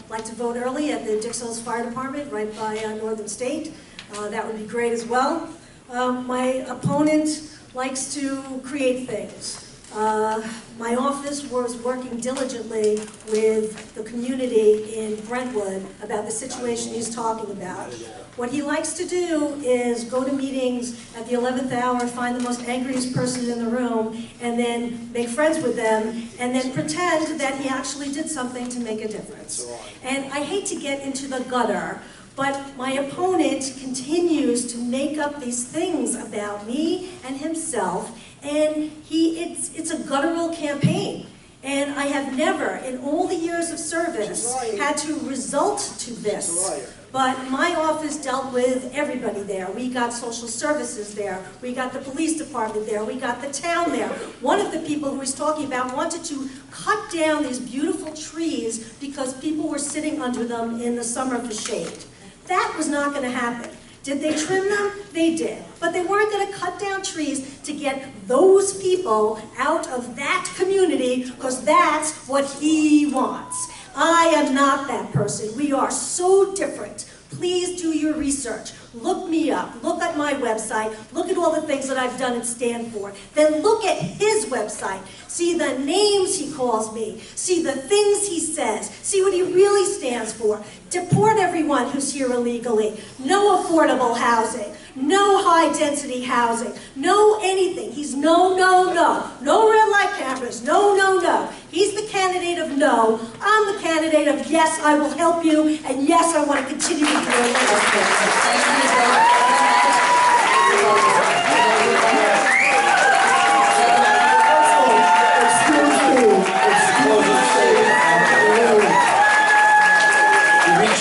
like to vote early at the Dix Hills Fire Department right by Northern State, that would be great as well. My opponent likes to create things. My office was working diligently with the community in Brentwood about the situation he's talking about. What he likes to do is go to meetings at the 11th hour, find the most angriest person in the room, and then make friends with them, and then pretend that he actually did something to make a difference. And I hate to get into the gutter, but my opponent continues to make up these things about me and himself, and it's a guttural campaign. And I have never, in all the years of service, had to result to this. But my office dealt with everybody there. We got social services there. We got the police department there. We got the town there. One of the people who he's talking about wanted to cut down these beautiful trees because people were sitting under them in the summer for shade. That was not going to happen. Did they trim them? They did. But they weren't going to cut down trees to get those people out of that community because that's what he wants. I am not that person. We are so different. Please do your research. Look me up. Look at my website. Look at all the things that I've done and stand for. Then look at his website. See the names he calls me. See the things he says. See what he really stands for. Deport everyone who's here illegally. No affordable housing. No high-density housing. No anything. He's no, no, no. No red light cameras. No, no, no. He's the candidate of no. I'm the candidate of yes, I will help you, and yes, I want to continue to do it.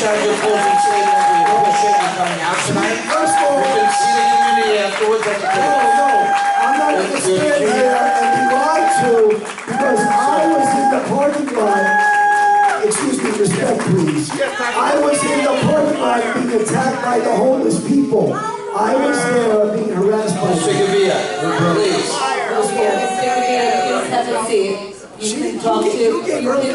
Your closing statement, we appreciate you coming out tonight. First of all, we can see the community afterwards at the table. No, I'm not going to stand here and be lied to because I was in the parking lot. Excuse me, respect please. I was in the parking lot being attacked by the homeless people. I was there being harassed by Mr. Gavia, please. Mr. Gavia, please have a seat. You can talk to the community.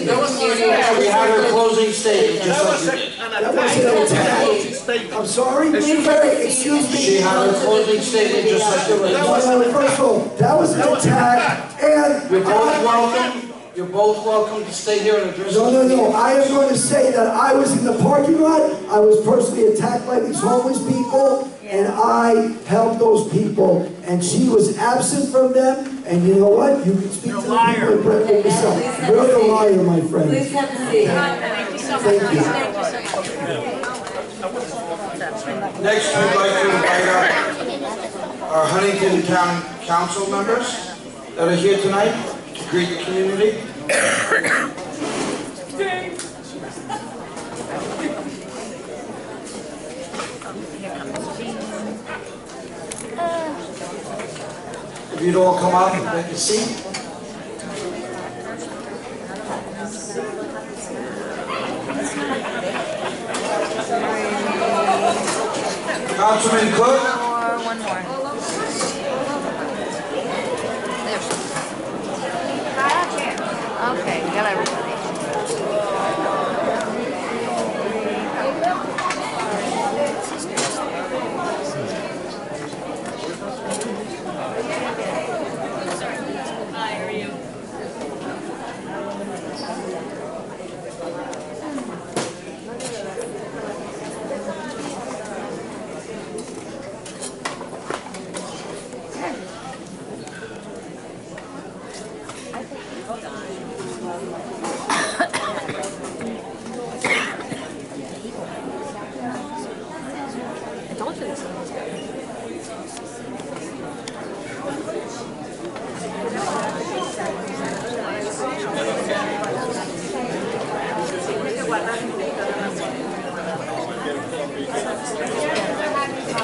We have her closing statement, just like you did. That wasn't an attack. statement. I'm sorry? Excuse me. She had a closing statement just like the rest. First of all, that was an attack, and... You're both welcome. You're both welcome to stay here and address... No. I am going to say that I was in the parking lot. I was personally attacked by these homeless people, and I helped those people. And she was absent from them. And you know what? You can speak to the people and Brett for yourself. You're a liar, my friend. Please have a seat. Thank you. Next, we'd like to invite our Huntington Town Council members that are here tonight to greet the community. If you'd all come up and take a seat. Councilman Cook. One more. Okay, we got everybody. Hi, how are you?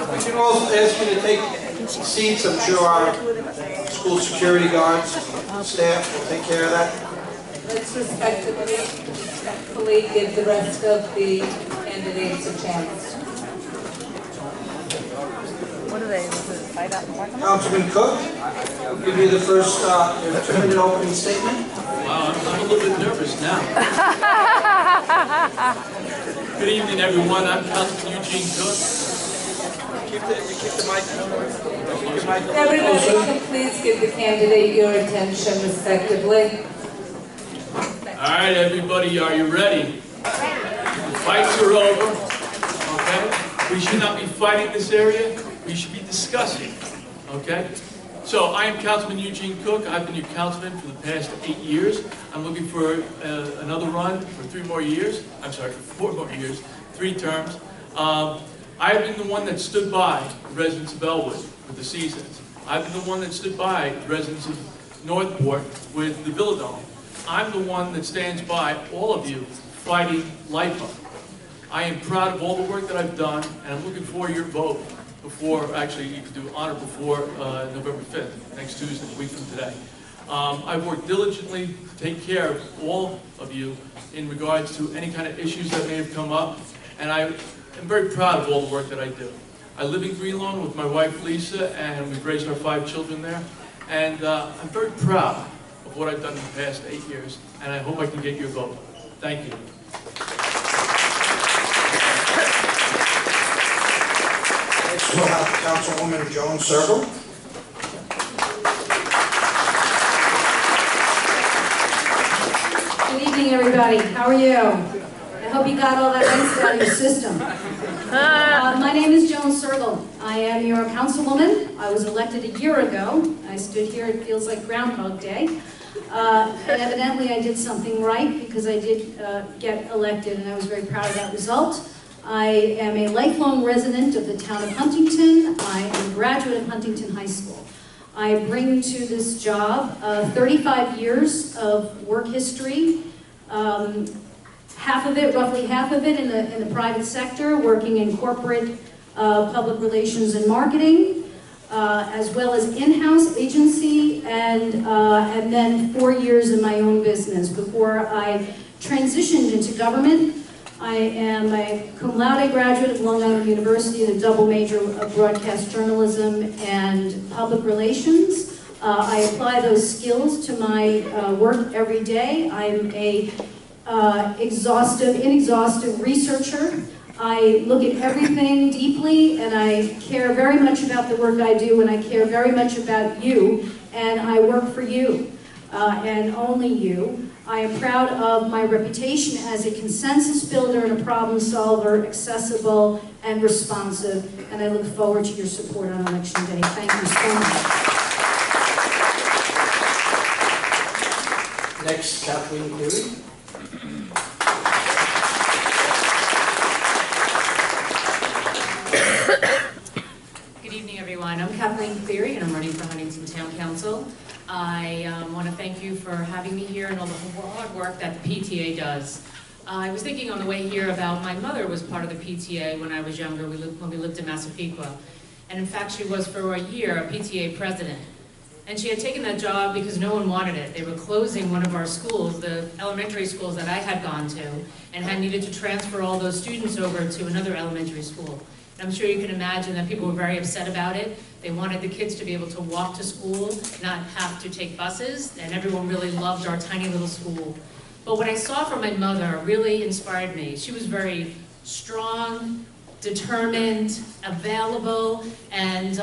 We can all ask you to take seats. I'm sure our school security guards, staff will take care of that. Let's respectfully give the rest of the candidates a chance. What are they, fight out in the parking lot? Councilman Cook, I'll give you the first 2-minute opening statement. Wow, I'm a little bit nervous now. Good evening, everyone. I'm Councilman Eugene Cook. Keep the mic. Everybody can please give the candidate your attention respectively. All right, everybody, are you ready? The fights are over, okay? We should not be fighting this area. We should be discussing, okay? So I am Councilman Eugene Cook. I've been your councilman for the past 8 years. I'm looking for another run for 3 more years. I'm sorry, for 4 more years, 3 terms. I've been the one that stood by the residents of Elwood with the seasons. I've been the one that stood by the residents of Northport with the Villadome. I'm the one that stands by all of you fighting LIPA. I am proud of all the work that I've done, and I'm looking for your vote before, actually you can do honor before November 5th, next Tuesday, a week from today. I've worked diligently to take care of all of you in regards to any kind of issues that may have come up, and I am very proud of all the work that I do. I live in Greenlawn with my wife Lisa, and we've raised our 5 children there, and I'm very proud of what I've done in the past 8 years, and I hope I can get your vote. Thank you. Next we'll have Councilwoman Joan Sergel. Good evening, everybody. How are you? I hope you got all that angst out of your system. My name is Joan Sergel. I am your councilwoman. I was elected a year ago. I stood here, it feels like Groundhog Day. And evidently I did something right because I did get elected, and I was very proud of that result. I am a lifelong resident of the town of Huntington. I am a graduate of Huntington High School. I bring to this job 35 years of work history, roughly half of it in the private sector, working in corporate public relations and marketing, as well as in-house agency, and then 4 years in my own business before I transitioned into government. I am a cum laude graduate of Long Island University, the double major of broadcast journalism and public relations. I apply those skills to my work every day. I'm a inexhaustive researcher. I look at everything deeply, and I care very much about the work I do, and I care very much about you, and I work for you, and only you. I am proud of my reputation as a consensus builder and a problem solver, accessible and responsive, and I look forward to your support on Election Day. Thank you so much. Next, Kathleen Cleary. Good evening, everyone. I'm Kathleen Cleary, and I'm running for Huntington Town Council. I want to thank you for having me here and all the hard work that the PTA does. I was thinking on the way here about my mother was part of the PTA when I was younger, when we lived in Massapequa. And in fact, she was for a year a PTA president. And she had taken that job because no one wanted it. They were closing one of our schools, the elementary schools that I had gone to, and had needed to transfer all those students over to another elementary school. And I'm sure you can imagine that people were very upset about it. They wanted the kids to be able to walk to school, not have to take buses, and everyone really loved our tiny little school. But what I saw from my mother really inspired me. She was very strong, determined, available, and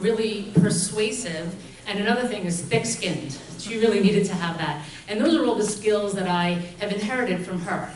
really persuasive. And another thing is thick-skinned. She really needed to have that. And those are all the skills that I have inherited from her.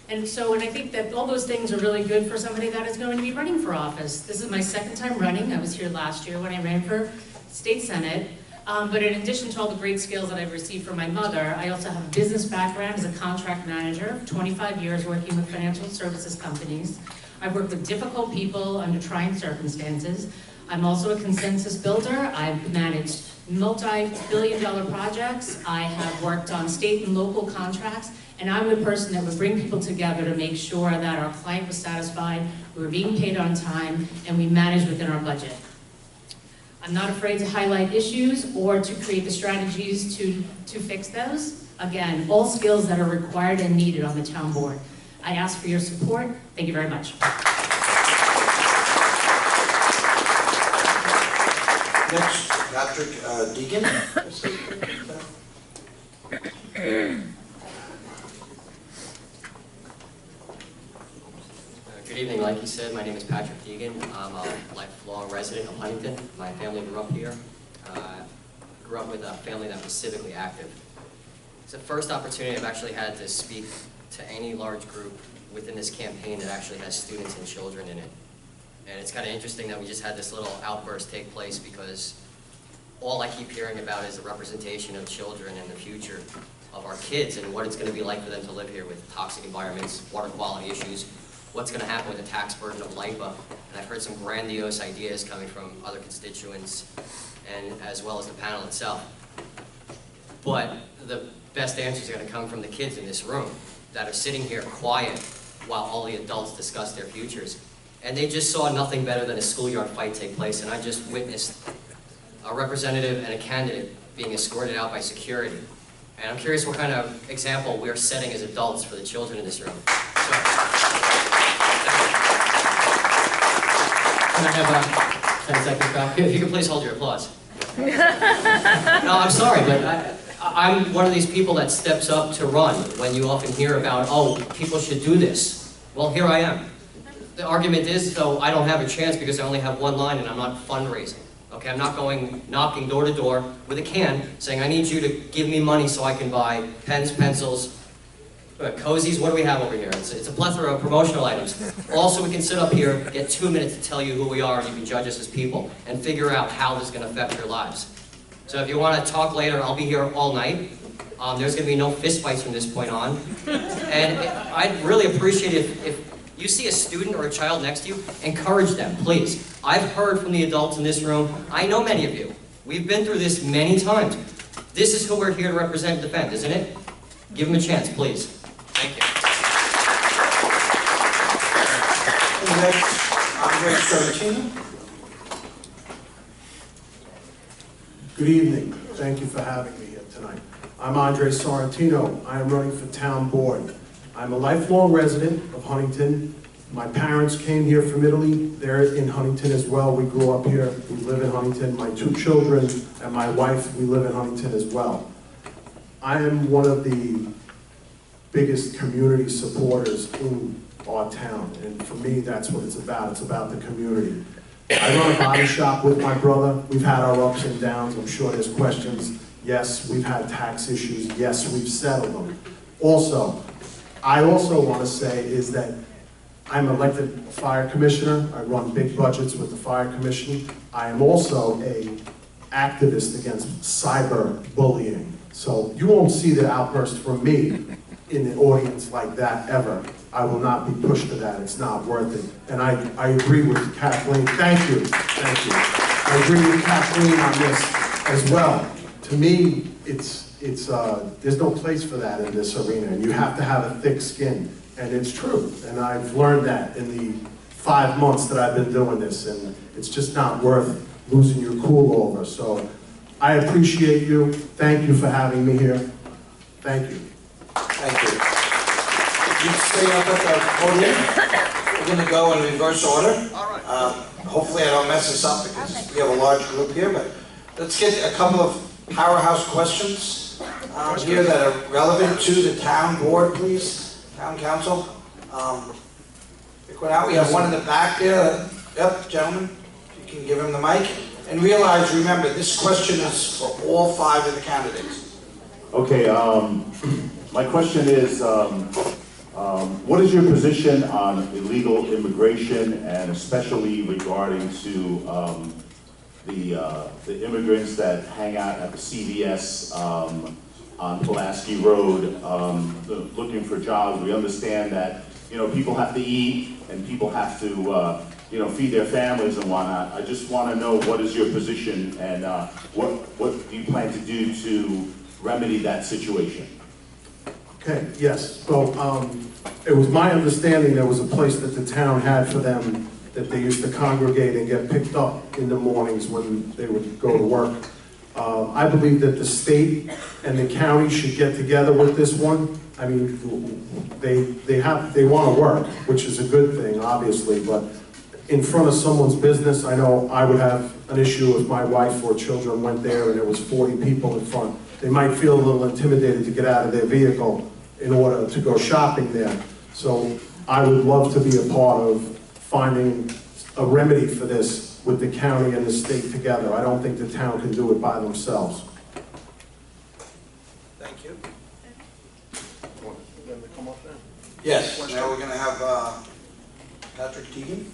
And so, and I think that all those things are really good for somebody that is going to be running for office. This is my second time running. I was here last year when I ran for state senate. But in addition to all the great skills that I've received from my mother, I also have a business background as a contract manager, 25 years working with financial services companies. I've worked with difficult people under trying circumstances. I'm also a consensus builder. I've managed multi-billion-dollar projects. I have worked on state and local contracts. And I'm the person that would bring people together to make sure that our client was satisfied, we were being paid on time, and we managed within our budget. I'm not afraid to highlight issues or to create the strategies to fix those. Again, all skills that are required and needed on the town board. I ask for your support. Thank you very much. Next, Patrick Deegan. Good evening. Like you said, my name is Patrick Deegan. I'm a lifelong resident of Huntington. My family grew up here. Grew up with a family that was civically active. It's the first opportunity I've actually had to speak to any large group within this campaign that actually has students and children in it. And it's kind of interesting that we just had this little outburst take place because all I keep hearing about is the representation of children and the future of our kids and what it's going to be like for them to live here with toxic environments, water quality issues, what's going to happen with the tax burden of LIPA. And I've heard some grandiose ideas coming from other constituents and as well as the panel itself. But the best answers are going to come from the kids in this room that are sitting here quiet while all the adults discuss their futures. And they just saw nothing better than a schoolyard fight take place, and I just witnessed a representative and a candidate being escorted out by security. And I'm curious what kind of example we're setting as adults for the children in this room. So, can I have a 10-second crowd? If you could please hold your applause. No, I'm sorry, but I'm one of these people that steps up to run when you often hear about, oh, people should do this. Well, here I am. The argument is, though, I don't have a chance because I only have one line and I'm not fundraising. Okay, I'm not going knocking door to door with a can saying, I need you to give me money so I can buy pens, pencils, cozies. What do we have over here? It's a plethora of promotional items. Also, we can sit up here, get 2 minutes to tell you who we are, and you can judge us as people and figure out how this is going to affect your lives. So if you want to talk later, I'll be here all night. There's going to be no fist fights from this point on. And I'd really appreciate it if you see a student or a child next to you, encourage them, please. I've heard from the adults in this room. I know many of you. We've been through this many times. This is who we're here to represent and defend, isn't it? Give them a chance, please. Thank you. Good evening. Thank you for having me here tonight. I'm Andre Sorrentino. I am running for town board. I'm a lifelong resident of Huntington. My parents came here from Italy. They're in Huntington as well. We grew up here. We live in Huntington. My 2 children and my wife, we live in Huntington as well. I am one of the biggest community supporters in our town. And for me, that's what it's about. It's about the community. I run a body shop with my brother. We've had our ups and downs. I'm sure there's questions. Yes, we've had tax issues. Yes, we've settled them. Also, I also want to say is that I'm elected fire commissioner. I run big budgets with the fire commission. I am also a activist against cyber bullying. So you won't see the outburst from me in an audience like that ever. I will not be pushed to that. It's not worth it. And I agree with Kathleen. Thank you. Thank you. I agree with Kathleen on this as well. To me, there's no place for that in this arena, and you have to have a thick skin. And it's true. And I've learned that in the 5 months that I've been doing this, and it's just not worth losing your cool over. So I appreciate you. Thank you for having me here. Thank you. Thank you. You stay up at the podium. We're going to go in reverse order. Hopefully I don't mess this up because we have a large group here, but let's get a couple of powerhouse questions here that are relevant to the town board, please. Town council. Pick one out. We have one in the back there. Yep, gentlemen. If you can give him the mic. And realize, remember, this question is for all 5 of the candidates. Okay, my question is, what is your position on illegal immigration, and especially regarding to the immigrants that hang out at the CVS on Pulaski Road looking for jobs? We understand that, you know, people have to eat and people have to you know, feed their families and whatnot. I just want to know, what is your position, and what do you plan to do to remedy that situation? Okay, yes. So it was my understanding there was a place that the town had for them that they used to congregate and get picked up in the mornings when they would go to work. I believe that the state and the county should get together with this one. I mean, they want to work, which is a good thing, obviously, but in front of someone's business, I know I would have an issue if my wife or children went there and there was 40 people in front. They might feel a little intimidated to get out of their vehicle in order to go shopping there. So I would love to be a part of finding a remedy for this with the county and the state together. I don't think the town can do it by themselves. Thank you. Yes, now we're going to have Patrick Teagan.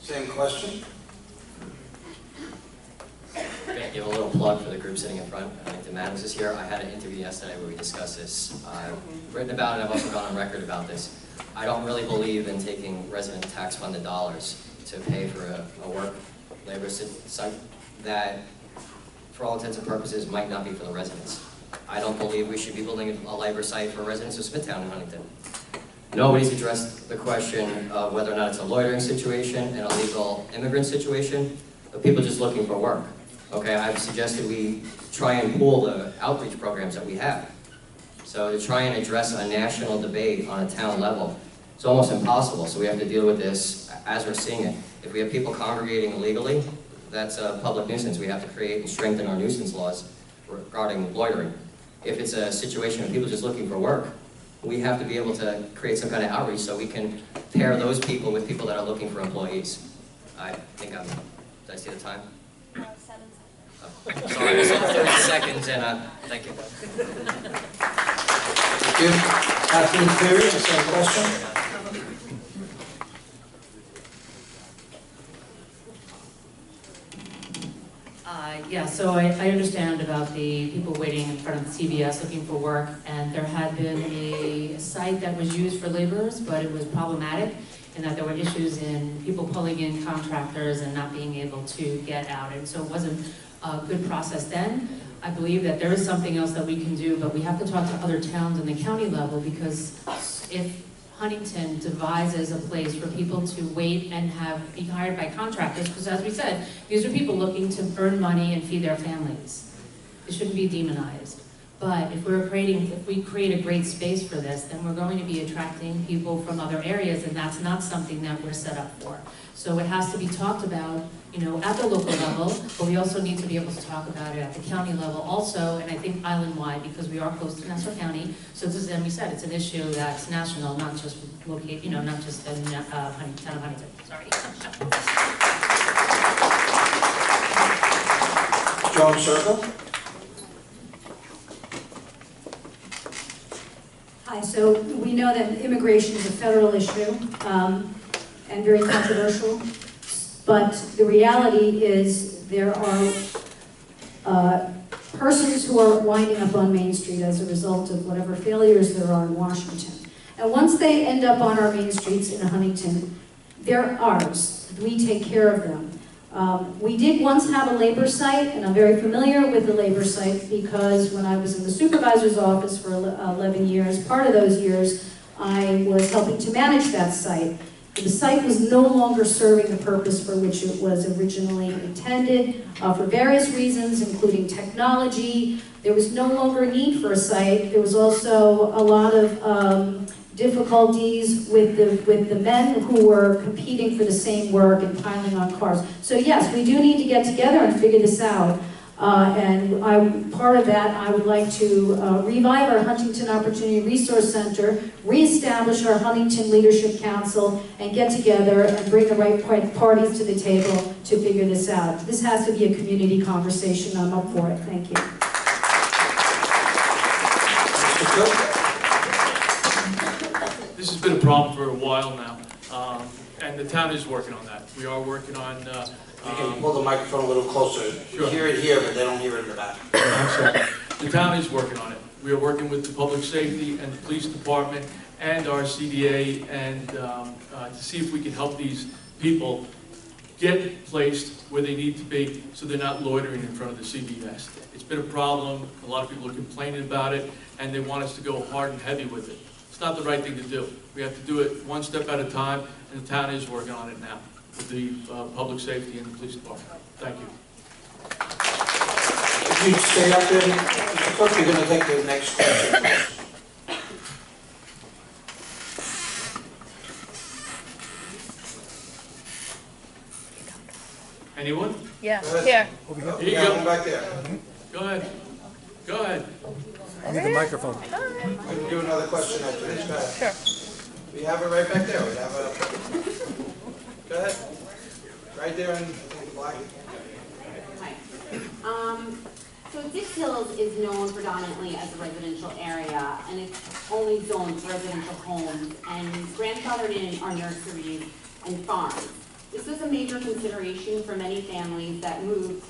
Same question. I'm going to give a little plug for the group sitting in front. I think the Madams is here. I had an interview yesterday where we discussed this. I've written about it, and I've also gone on record about this. I don't really believe in taking resident tax funded dollars to pay for a work labor site that, for all intents and purposes, might not be for the residents. I don't believe we should be building a labor site for residents of Smithtown and Huntington. Nobody's addressed the question of whether or not it's a loitering situation, an illegal immigrant situation, but people just looking for work. Okay, I've suggested we try and pool the outreach programs that we have. So to try and address a national debate on a town level, it's almost impossible, so we have to deal with this as we're seeing it. If we have people congregating illegally, that's a public nuisance. We have to create and strengthen our nuisance laws regarding loitering. If it's a situation of people just looking for work, we have to be able to create some kind of outreach so we can pair those people with people that are looking for employees. I think did I see the time? 7 seconds. Oh, sorry, I said 30 seconds, and thank you. Thank you. Kathleen Cleary, the same question. Yeah, so I understand about the people waiting in front of the CVS looking for work, and there had been a site that was used for laborers, but it was problematic in that there were issues in people pulling in contractors and not being able to get out, and so it wasn't a good process then. I believe that there is something else that we can do, but we have to talk to other towns in the county level, because if Huntington devises a place for people to wait and be hired by contractors, because as we said, these are people looking to earn money and feed their families. It shouldn't be demonized. But if we create a great space for this, then we're going to be attracting people from other areas, and that's not something that we're set up for. So it has to be talked about, you know, at the local level, but we also need to be able to talk about it at the county level also, and I think island-wide, because we are close to Nassau County. So this is, and we said, it's an issue that's national, not just locate, you know, not just in town of Huntington. Sorry. Joan Circle? Hi, so we know that immigration is a federal issue and very controversial, but the reality is there are persons who are winding up on Main Street as a result of whatever failures there are in Washington. And once they end up on our main streets in Huntington, they're ours. We take care of them. We did once have a labor site, and I'm very familiar with the labor site because when I was in the supervisor's office for 11 years, part of those years, I was helping to manage that site. The site was no longer serving the purpose for which it was originally intended for various reasons, including technology. There was no longer a need for a site. There was also a lot of difficulties with the men who were competing for the same work and piling on cars. So yes, we do need to get together and figure this out. Part of that, I would like to revive our Huntington Opportunity Resource Center, reestablish our Huntington Leadership Council, and get together and bring the right parties to the table to figure this out. This has to be a community conversation. I'm up for it. Thank you. This has been a problem for a while now, and the town is working on that. We are working on... You can pull the microphone a little closer. Sure. You hear it here, but they don't hear it in the back. I'm sorry. The town is working on it. We are working with the public safety and the police department and our CDA and to see if we can help these people get placed where they need to be so they're not loitering in front of the CVS. It's been a problem. A lot of people are complaining about it, and they want us to go hard and heavy with it. It's not the right thing to do. We have to do it one step at a time, and the town is working on it now with the public safety and the police department. Thank you. If you stay up there, Mr. Clerk, you're going to take the next question. Anyone? Yeah, here. Here you Yeah, go. one back there. Go ahead. Go ahead. I need the microphone. We can do another question after this. Go ahead. Sure. We have it right back there. We have a... Go ahead. Right there in the black. Hi. So Dix Hills is known predominantly as a residential area, and it's only zoned for residential homes, and grandfathered in are nurseries and farms. This was a major consideration for many families that moved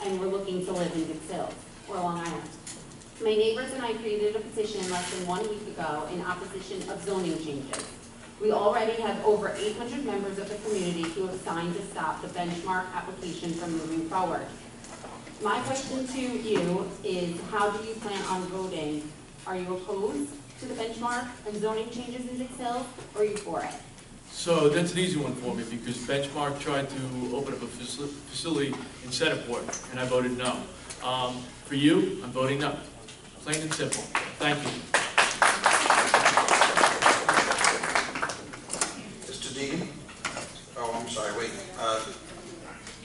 and were looking to live in Dix Hills or Long Island. My neighbors and I created a petition less than 1 week ago in opposition of zoning changes. We already have over 800 members of the community who have signed to stop the benchmark application from moving forward. My question to you is, how do you plan on voting? Are you opposed to the benchmark and zoning changes in Dix Hills, or are you for it? So that's an easy one for me because Benchmark tried to open up a facility in Centerport, and I voted no. For you, I'm voting no. Plain and simple. Thank you. Mr. Deegan? Oh, I'm sorry, wait.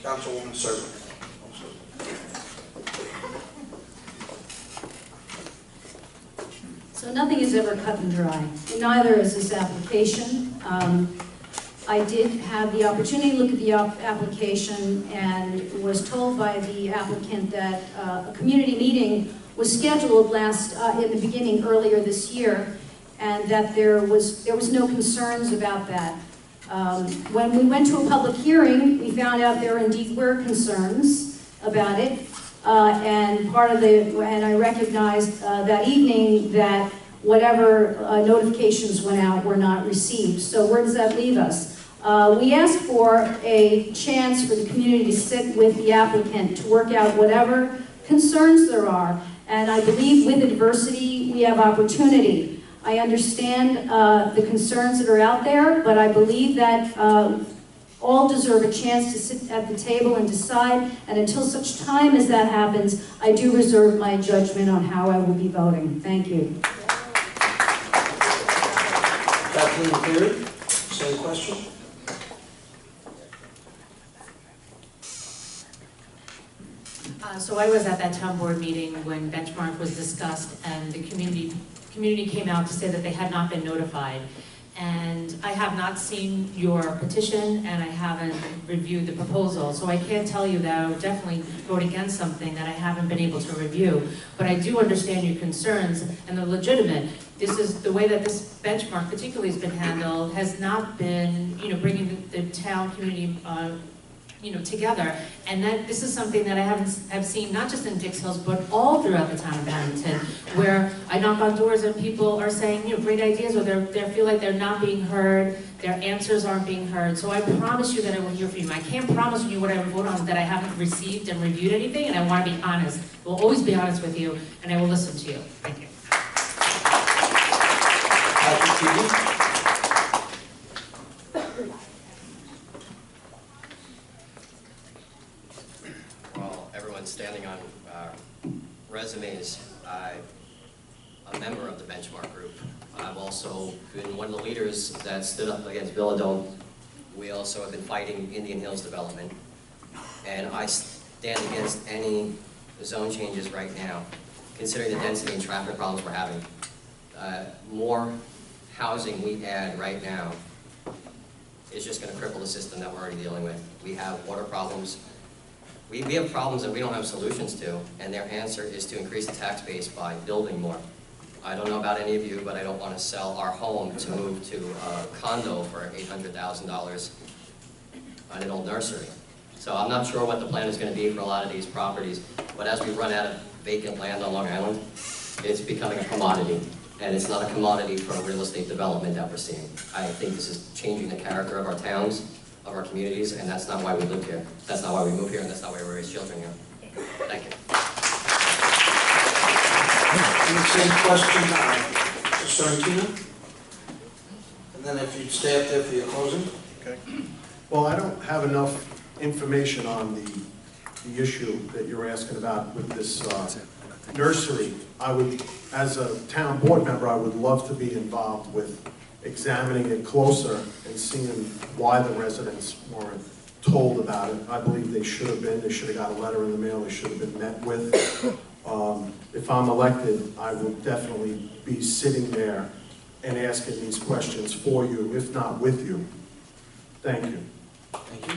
Councilwoman Serban. So nothing is ever cut and dry. Neither is this application. I did have the opportunity to look at the application and was told by the applicant that a community meeting was scheduled in the beginning earlier this year, and that there was no concerns about that. When we went to a public hearing, we found out there indeed were concerns about it, and I recognized that evening that whatever notifications went out were not received. So where does that leave us? We asked for a chance for the community to sit with the applicant to work out whatever concerns there are. And I believe with adversity, we have opportunity. I understand the concerns that are out there, but I believe that All deserve a chance to sit at the table and decide, and until such time as that happens, I do reserve my judgment on how I will be voting. Thank you. Kathleen Cleary, same question. So I was at that town board meeting when benchmark was discussed, and the community came out to say that they had not been notified. And I have not seen your petition, and I haven't reviewed the proposal, so I can't tell you that I would definitely vote against something that I haven't been able to review. But I do understand your concerns, and they're legitimate. This is the way that this benchmark particularly has been handled, has not been, bringing the town community, together. And that this is something that I've seen not just in Dix Hills, but all throughout the town of Huntington, where I knock on doors and people are saying, great ideas, or they feel like they're not being heard, their answers aren't being heard. So I promise you that I will hear from you. I can't promise you what I will vote on that I haven't received and reviewed anything, and I want to be honest. I will always be honest with you, and I will listen to you. Thank you. Standing on resumes, I'm a member of the benchmark group. I've also been one of the leaders that stood up against Villadome. We also have been fighting Indian Hills development. And I stand against any zone changes right now, considering the density and traffic problems we're having. More housing we add right now is just going to cripple the system that we're already dealing with. We have water problems. We have problems that we don't have solutions to, and their answer is to increase the tax base by building more. I don't know about any of you, but I don't want to sell our home to move to a condo for $800,000 on an old nursery. So I'm not sure what the plan is going to be for a lot of these properties, but as we run out of vacant land on Long Island, it's becoming a commodity, and it's not a commodity for real estate development that we're seeing. I think this is changing the character of our towns, of our communities, and that's not why we live here. That's not why we move here, and that's not why we raise children here. Thank you. Same question, Mr. Sorrentino? And then if you'd stay up there for your closing. Okay. Well, I don't have enough information on the issue that you're asking about with this nursery. I would, as a town board member, I would love to be involved with examining it closer and seeing why the residents weren't told about it. I believe they should have been. They should have got a letter in the mail. They should have been met with. If I'm elected, I will definitely be sitting there and asking these questions for you, if not with you. Thank you. Thank you.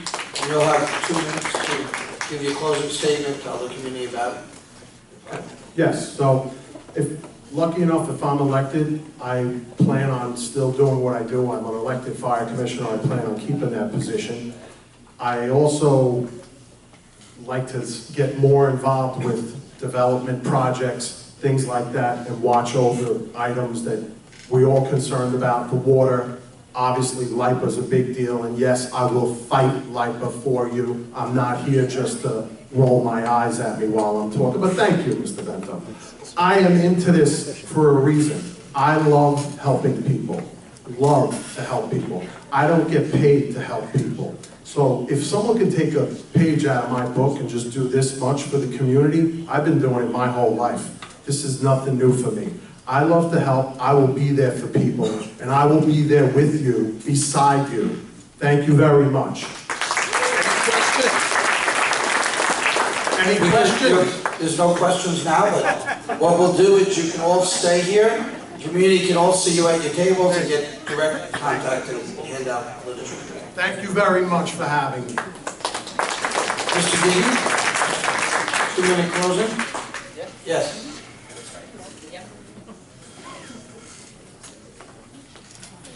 You'll have 2 minutes to give your closing statement, tell the community about it. Yes, so lucky enough, if I'm elected, I plan on still doing what I do. I'm an elected fire commissioner. I plan on keeping that position. I also like to get more involved with development projects, things like that, and watch over items that we're all concerned about. The water, obviously LIPA is a big deal, and yes, I will fight LIPA for you. I'm not here just to roll my eyes at me while I'm talking, but thank you, Mr. Bento. I am into this for a reason. I love helping people, love to help people. I don't get paid to help people. So if someone can take a page out of my book and just do this much for the community, I've been doing it my whole life. This is nothing new for me. I love to help. I will be there for people, and I will be there with you, beside you. Thank you very much. Any questions? There's no questions now, but what we'll do is you can all stay here. The community can all see you at your tables and get direct contact and hand out literature. Thank you very much for having me. Mr. Dean, 2-minute closing? Yes.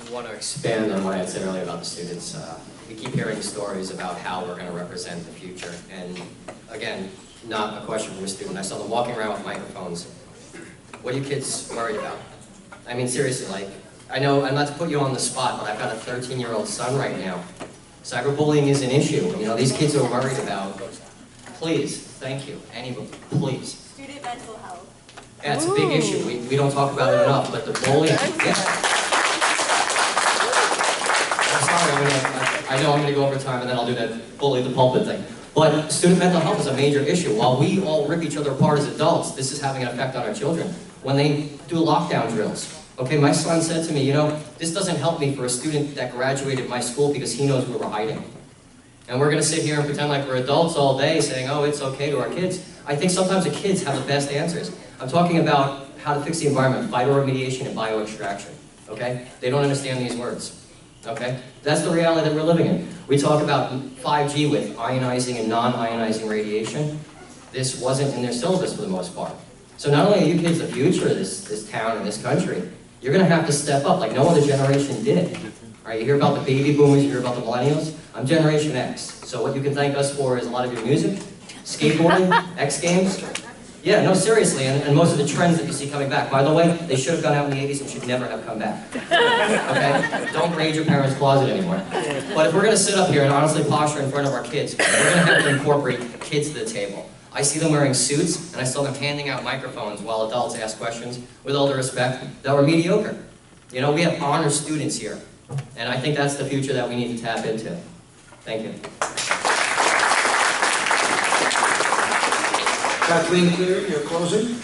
I want to expand on what I said earlier about the students. We keep hearing stories about how we're going to represent the future. And again, not a question from a student. I saw them walking around with microphones. What are you kids worried about? I mean, seriously, like, I know, I'm not to put you on the spot, but I've got a 13-year-old son right now. Cyberbullying is an issue. You know, these kids are worried about. Please, thank you, anybody, please. Student mental health. Yeah, it's a big issue. We don't talk about it enough, but the bullying, yeah. I'm sorry, I I know I'm going to go over time and then I'll do that bully the pulpit thing. But student mental health is a major issue. While we all rip each other apart as adults, this is having an effect on our children. When they do lockdown drills, okay, my son said to me, you know, this doesn't help me for a student that graduated my school because he knows we were hiding. And we're going to sit here and pretend like we're adults all day saying, oh, it's okay to our kids. I think sometimes the kids have the best answers. I'm talking about how to fix the environment, phytoremediation and bioextraction, okay? They don't understand these words, okay? That's the reality that we're living in. We talk about 5G with ionizing and non-ionizing radiation. This wasn't in their syllabus for the most part. So not only are you kids the future of this town and this country, you're going to have to step up like no other generation did. All right, you hear about the baby boomers, you hear about the millennials. I'm Generation X, so what you can thank us for is a lot of your music, skateboarding, X Games. Yeah, no, seriously, and most of the trends that you see coming back. By the way, they should have gone out in the 80s and should never have come back. Okay? Don't raid your parents' closet anymore. But if we're going to sit up here and honestly posture in front of our kids, we're going to have to incorporate kids to the table. I see them wearing suits, and I saw them handing out microphones while adults ask questions, with all due respect, that were mediocre. You know, we have honor students here, and I think that's the future that we need to tap into. Thank you. Kathleen Cleary, your closing.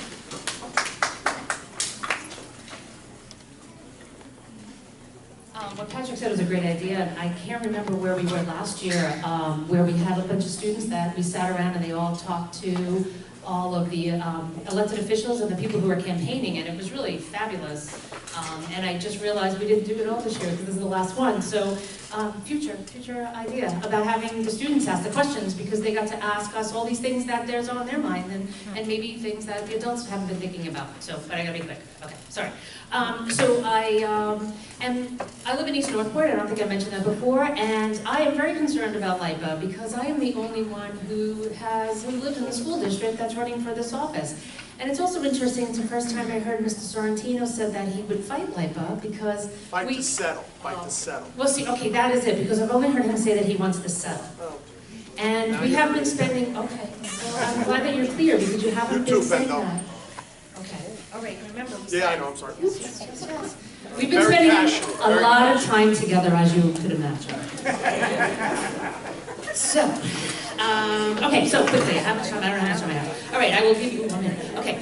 What Patrick said was a great idea, and I can't remember where we were last year, where we had a bunch of students that we sat around and they all talked to all of the elected officials and the people who are campaigning, and it was really fabulous. And I just realized we didn't do it all this year because this is the last one. So future idea about having the students ask the questions, because they got to ask us all these things that there's on their mind, and maybe things that the adults haven't been thinking about. So, but I gotta be quick. Okay, sorry. So I live in East Northport. I don't think I mentioned that before, and I am very concerned about LIPA because I am the only one who lives in the school district that's running for this office. And it's also interesting, it's the first time I heard Mr. Sorrentino said that he would fight LIPA because Fight to settle. Well, see, okay, that is it, because I've only heard him say that he wants to settle. And now we have been spending, okay, well, I'm glad that you're clear, because you haven't been saying that. Okay, all right, remember. Yeah, I know, I'm sorry. Yes. We've been spending a lot of time together, as you could imagine. So, okay, so quickly, how much time? I don't know how much time I have. All right, I will give you 1 minute. Okay,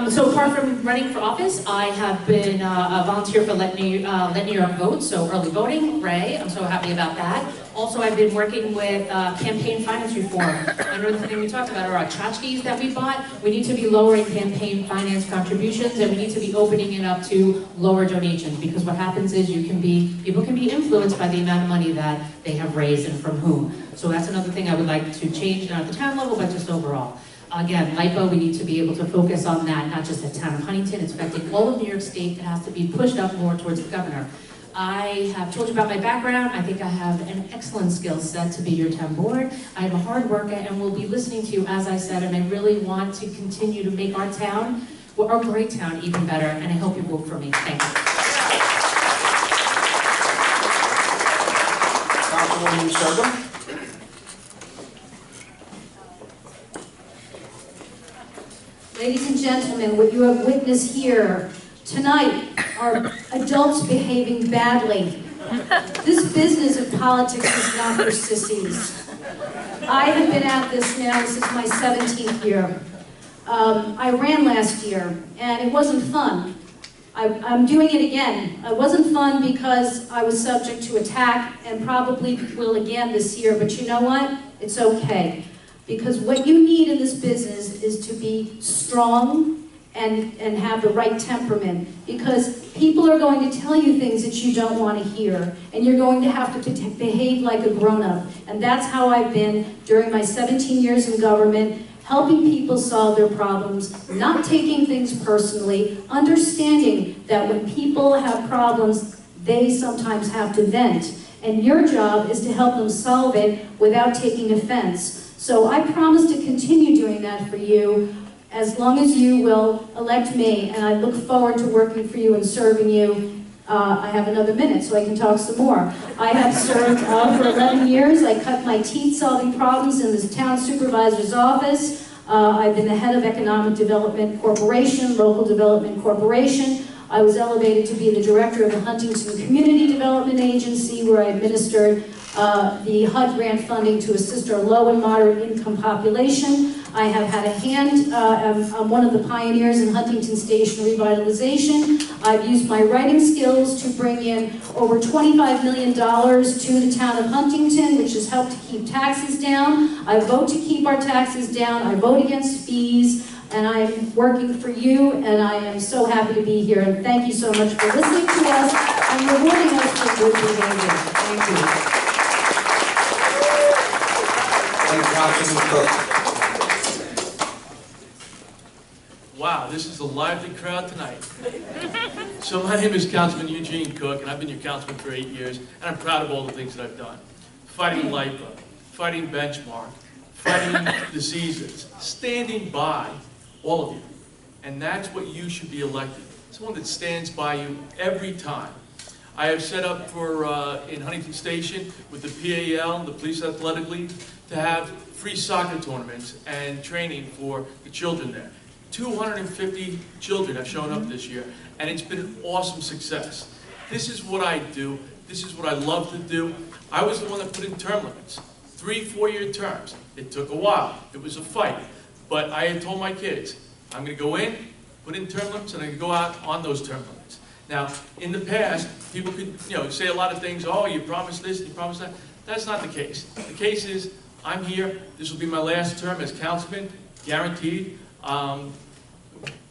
so apart from running for office, I have been a volunteer for Let New York Vote, so early voting, Ray, I'm so happy about that. Also, I've been working with campaign finance reform. Another thing we talked about are our tchotchkes that we bought. We need to be lowering campaign finance contributions, and we need to be opening it up to lower donations, because what happens is people can be influenced by the amount of money that they have raised and from whom. So that's another thing I would like to change, not at the town level, but just overall. Again, LIPA, we need to be able to focus on that, not just at town of Huntington. It's affecting all of New York State. It has to be pushed up more towards the governor. I have told you about my background. I think I have an excellent skill set to be your town board. I am a hard worker and will be listening to you, as I said, and I really want to continue to make our town, well, our great town, even better, and I hope you vote for me. Thank you. Councilwoman Sergio. Ladies and gentlemen, what you have witnessed here tonight are adults behaving badly. This business of politics is not for sissies. I have been at this now, this is my 17th year. I ran last year, and it wasn't fun. I'm doing it again. It wasn't fun because I was subject to attack, and probably will again this year, but you know what? It's okay. Because what you need in this business is to be strong and have the right temperament. Because people are going to tell you things that you don't want to hear. And you're going to have to behave like a grown-up. And that's how I've been during my 17 years in government, helping people solve their problems, not taking things personally, understanding that when people have problems, they sometimes have to vent. And your job is to help them solve it without taking offense. So I promise to continue doing that for you as long as you will elect me, and I look forward to working for you and serving you. I have another minute, so I can talk some more. I have served for 11 years. I cut my teeth solving problems in the town supervisor's office. I've been the head of Economic Development Corporation, Local Development Corporation. I was elevated to be the director of the Huntington Community Development Agency, where I administered the HUD grant funding to assist our low and moderate income population. I have had a hand, I'm one of the pioneers in Huntington Station revitalization. I've used my writing skills to bring in over $25 million to the town of Huntington, which has helped to keep taxes down. I vote to keep our taxes down. I vote against fees, and I'm working for you, and I am so happy to be here. And thank you so much for listening to us and rewarding us for good behavior. Thank you. And Councilman Cook. Wow, this is a lively crowd tonight. So my name is Councilman Eugene Cook, and I've been your councilman for 8 years, and I'm proud of all the things that I've done. Fighting LIPA, fighting benchmark, fighting diseases, standing by all of you. And that's what you should be elected. Someone that stands by you every time. I have set up for, in Huntington Station, with the PAL, the Police Athletic League, to have free soccer tournaments and training for the children there. 250 children have shown up this year, and it's been an awesome success. This is what I do. This is what I love to do. I was the one that put in term limits, 3 4-year terms. It took a while. It was a fight. But I had told my kids, I'm going to go in, put in term limits, and I'm going to go out on those term limits. Now, in the past, people could say a lot of things, oh, you promised this, you promised that. That's not the case. The case is, I'm here. This will be my last term as councilman, guaranteed.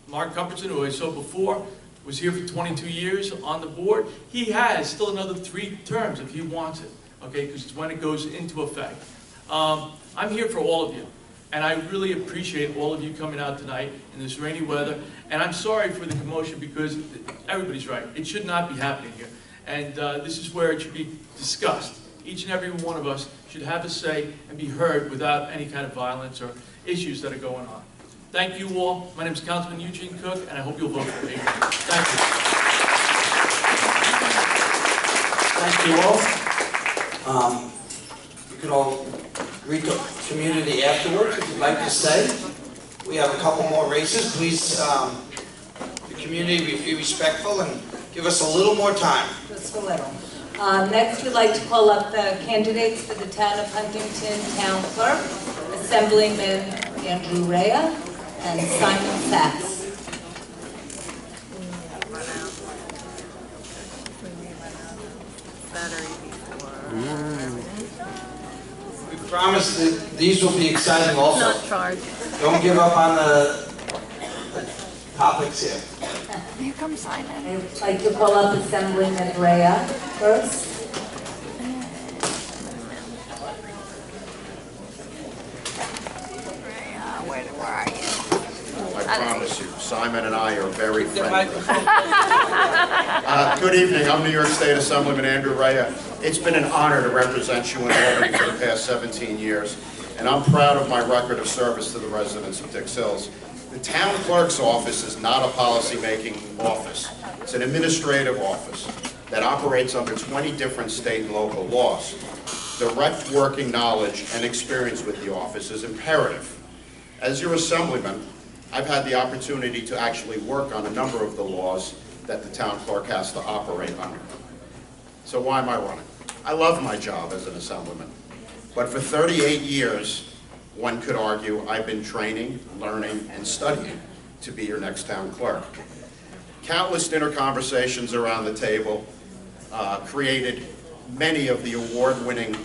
Mark Cumberton, who I saw before, was here for 22 years on the board. He has still another 3 terms if he wants it, okay, because it's when it goes into effect. I'm here for all of you, and I really appreciate all of you coming out tonight in this rainy weather, and I'm sorry for the commotion because everybody's right. It should not be happening here, and this is where it should be discussed. Each and every one of us should have a say and be heard without any kind of violence or issues that are going on. Thank you all. My name is Councilman Eugene Cook, and I hope you'll vote for me. Thank Thank you all. You can all greet the community afterwards if you'd like to stay. We have a couple more races. Please, the community, be respectful and give us a little more time. Just a little. Next, we'd like to call up the candidates for the Town of Huntington Town Clerk, Assemblyman Andrew Rea and Simon Sachs. We promise that these will be exciting also. Not charged. Don't give up on the topics here. Here comes Simon. I'd like to call up Assemblyman Rea first. Where are you? I promise you, Simon and I are very friendly. Good evening, I'm New York State Assemblyman Andrew Rea. It's been an honor to represent you in Albany for the past 17 years, and I'm proud of my record of service to the residents of Dix Hills. The town clerk's office is not a policy-making office. It's an administrative office that operates under 20 different state and local laws. Direct working knowledge and experience with the office is imperative. As your assemblyman, I've had the opportunity to actually work on a number of the laws that the town clerk has to operate under. So why am I running? I love my job as an assemblyman, but for 38 years, one could argue I've been training, learning, and studying to be your next town clerk. Countless dinner conversations around the table created many of the award-winning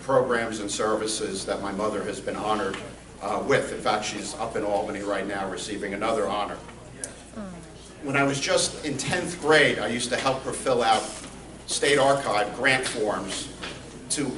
programs and services that my mother has been honored with. In fact, she's up in Albany right now receiving another honor. When I was just in 10th grade, I used to help her fill out state archive grant forms to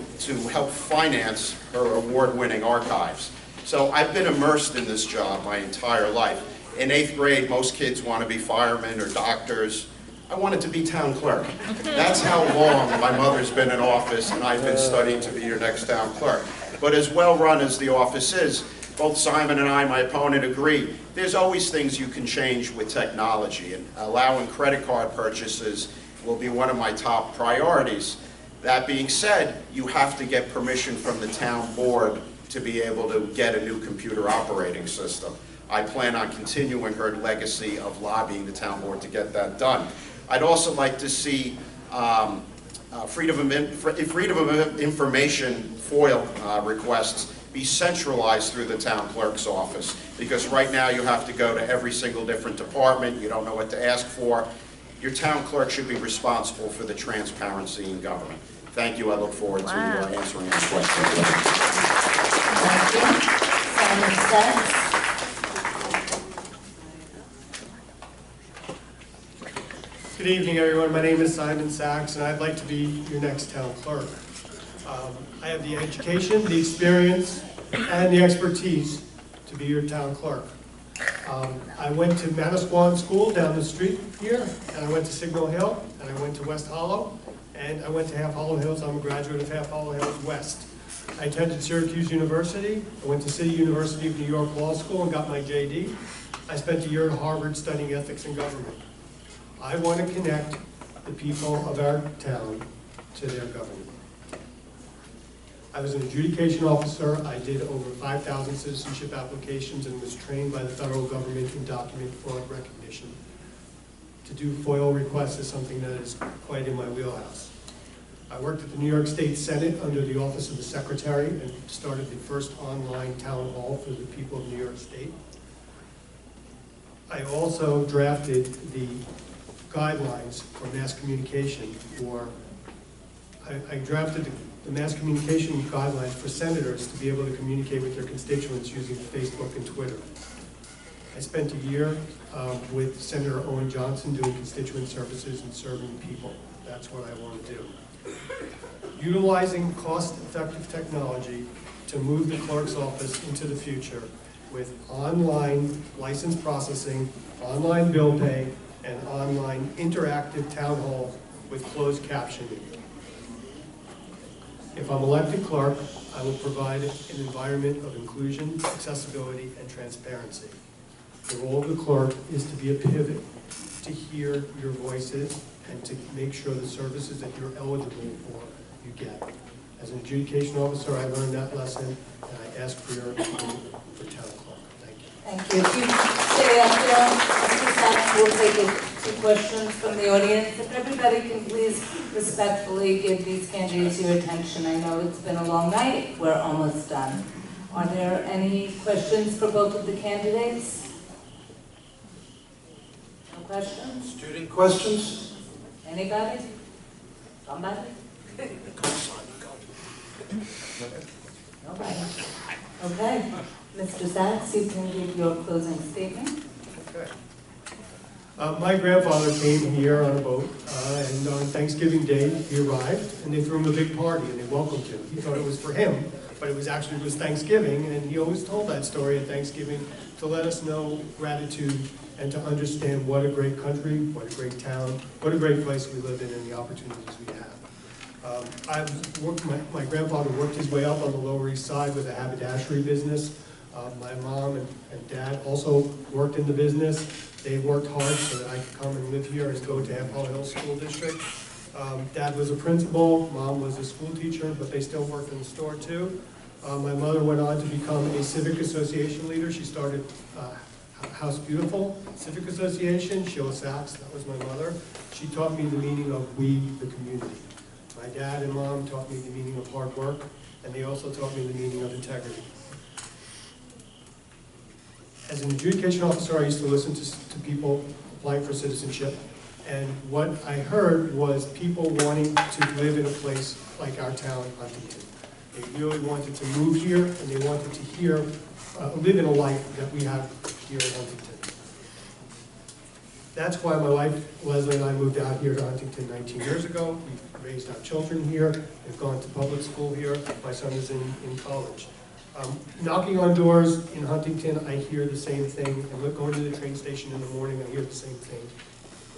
help finance her award-winning archives. So I've been immersed in this job my entire life. In 8th grade, most kids want to be firemen or doctors. I wanted to be town clerk. That's how long my mother's been in office, and I've been studying to be your next town clerk. But as well run as the office is, both Simon and I, my opponent, agree, there's always things you can change with technology, and allowing credit card purchases will be one of my top priorities. That being said, you have to get permission from the town board to be able to get a new computer operating system. I plan on continuing her legacy of lobbying the town board to get that done. I'd also like to see Freedom of Information FOIL requests be centralized through the town clerk's office, because right now you have to go to every single different department, you don't know what to ask for. Your town clerk should be responsible for the transparency in government. Thank you, I look forward to answering this question. Thank you. Simon Sachs. Good evening, everyone. My name is Simon Sachs, and I'd like to be your next town clerk. I have the education, the experience, and the expertise to be your town clerk. I went to Manasquan School down the street here, and I went to Signal Hill, and I went to West Hollow, and I went to Half Hollow Hills. I'm a graduate of Half Hollow Hills West. I attended Syracuse University. I went to City University of New York Law School and got my JD. I spent a year at Harvard studying ethics and government. I want to connect the people of our town to their government. I was an adjudication officer. I did over 5,000 citizenship applications and was trained by the federal government in document fraud recognition. To do FOIL requests is something that is quite in my wheelhouse. I worked at the New York State Senate under the Office of the Secretary and started the first online town hall for the people of New York State. I also drafted the guidelines for mass communication I drafted the mass communication guidelines for senators to be able to communicate with their constituents using Facebook and Twitter. I spent a year with Senator Owen Johnson doing constituent services and serving people. That's what I want to do. Utilizing cost-effective technology to move the clerk's office into the future with online license processing, online bill pay, and online interactive town hall with closed captioning. If I'm elected clerk, I will provide an environment of inclusion, accessibility, and transparency. The role of the clerk is to be a pivot, to hear your voices, and to make sure the services that you're eligible for, you get. As an adjudication officer, I learned that lesson, and I ask for your opinion for town clerk. Thank you. Thank you. If you stay up there, Mr. Sachs, we'll take two questions from the audience. If everybody can please respectfully give these candidates your attention. I know it's been a long night. We're almost done. Are there any questions for both of the candidates? No questions? Student questions? Anybody? Somebody? Nobody. Okay. Mr. Sachs, you can give your closing statement. Okay. My grandfather came here on a boat, and on Thanksgiving Day, he arrived, and they threw him a big party, and they welcomed him. He thought it was for him, but it was Thanksgiving, and he always told that story at Thanksgiving to let us know gratitude and to understand what a great country, what a great town, what a great place we live in, and the opportunities we have. My grandfather worked his way up on the Lower East Side with a haberdashery business. My mom and dad also worked in the business. They worked hard so that I could come and live here and go to Half Hollow Hills School District. Dad was a principal, mom was a school teacher, but they still worked in the store too. My mother went on to become a civic association leader. She started House Beautiful Civic Association, Sheila Sachs, that was my mother. She taught me the meaning of we, the community. My dad and mom taught me the meaning of hard work, and they also taught me the meaning of integrity. As an adjudication officer, I used to listen to people applying for citizenship, and what I heard was people wanting to live in a place like our town, Huntington. They really wanted to move here, and they wanted to live in a life that we have here in Huntington. That's why my wife, Leslie, and I moved out here to Huntington 19 years ago. We've raised our children here. They've gone to public school here. My son is in college. Knocking on doors in Huntington, I hear the same thing. And going to the train station in the morning, I hear the same thing.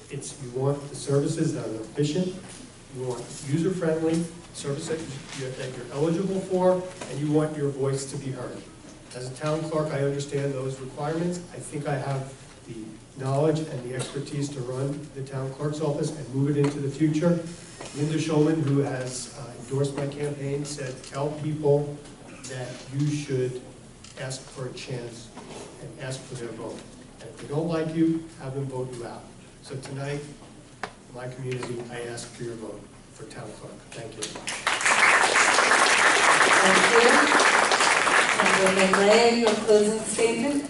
It's you want the services that are efficient, you want user-friendly services that you're eligible for, and you want your voice to be heard. As a town clerk, I understand those requirements. I think I have the knowledge and the expertise to run the town clerk's office and move it into the future. Linda Schulman, who has endorsed my campaign, said, tell people that you should ask for a chance and ask for their vote. And if they don't like you, have them vote you out. So tonight, in my community, I ask for your vote. for town clerk. Thank you. Thank you. Councilwoman Ray, your closing statement?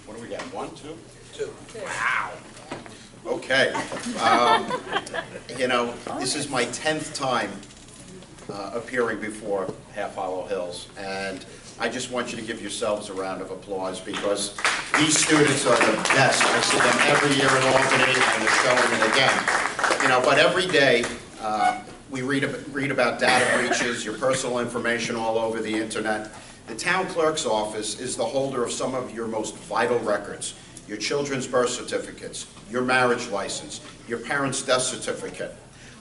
What do we got, 1, 2? 2. Wow. Okay. You know, this is my 10th time appearing before Half Hollow Hills, and I just want you to give yourselves a round of applause because these students are the best. I see them every year in Albany, and they're showing it again. You know, but every day we read about data breaches, your personal information all over the internet. The town clerk's office is the holder of some of your most vital records. Your children's birth certificates, your marriage license, your parents' death certificate.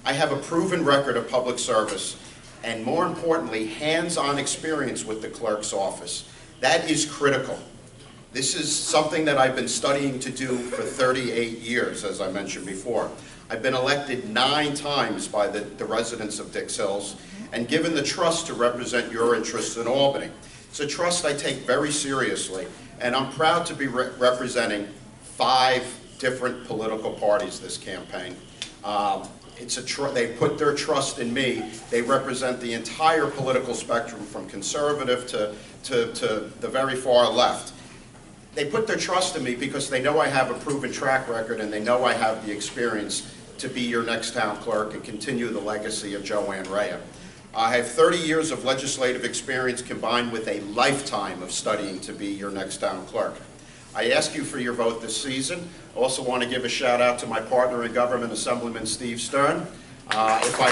I have a proven record of public service and, more importantly, hands-on experience with the clerk's office. That is critical. This is something that I've been studying to do for 38 years, as I mentioned before. I've been elected 9 times by the residents of Dix Hills and given the trust to represent your interests in Albany. It's a trust I take very seriously, and I'm proud to be representing 5 different political parties this campaign. They put their trust in me. They represent the entire political spectrum from conservative to the very far left. They put their trust in me because they know I have a proven track record and they know I have the experience to be your next town clerk and continue the legacy of Joanne Rea. I have 30 years of legislative experience combined with a lifetime of studying to be your next town clerk. I ask you for your vote this season. I also want to give a shout out to my partner in government, Assemblyman Steve Stern. If I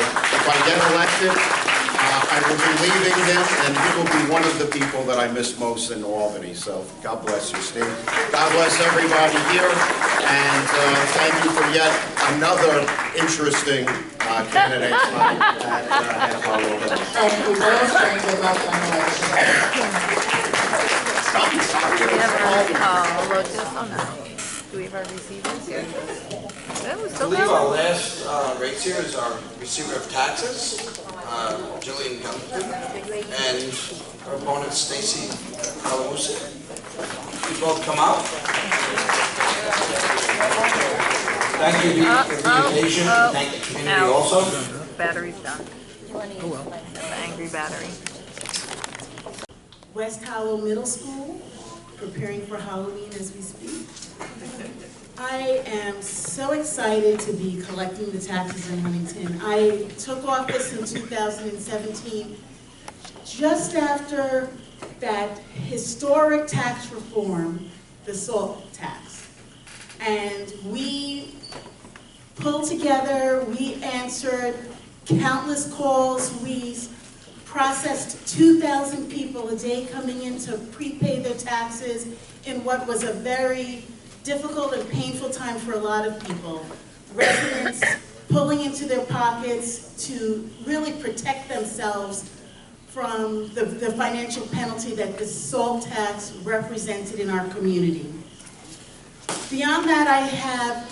get elected, I will be leaving him, and he will be one of the people that I miss most in Albany. So God bless you, Steve. God bless everybody here, and thank you for yet another interesting candidate tonight at Hollow Hills. Thank you both, and good luck on the election. Do we ever receive this here? I believe our last rates here is our receiver of taxes, Jillian Gumpton, and our opponent, Stacy Calamusi. Please both come out. Thank you for being patient. Thank the community also. Battery's done. The angry battery. West Howell Middle School, preparing for Halloween as we speak. I am so excited to be collecting the taxes in Huntington. I took office in 2017, just after that historic tax reform, the SALT tax. And we pulled together, we answered countless calls, we processed 2,000 people a day coming in to prepay their taxes in what was a very difficult and painful time for a lot of people. Residents pulling into their pockets to really protect themselves from the financial penalty that the SALT tax represented in our community. Beyond that,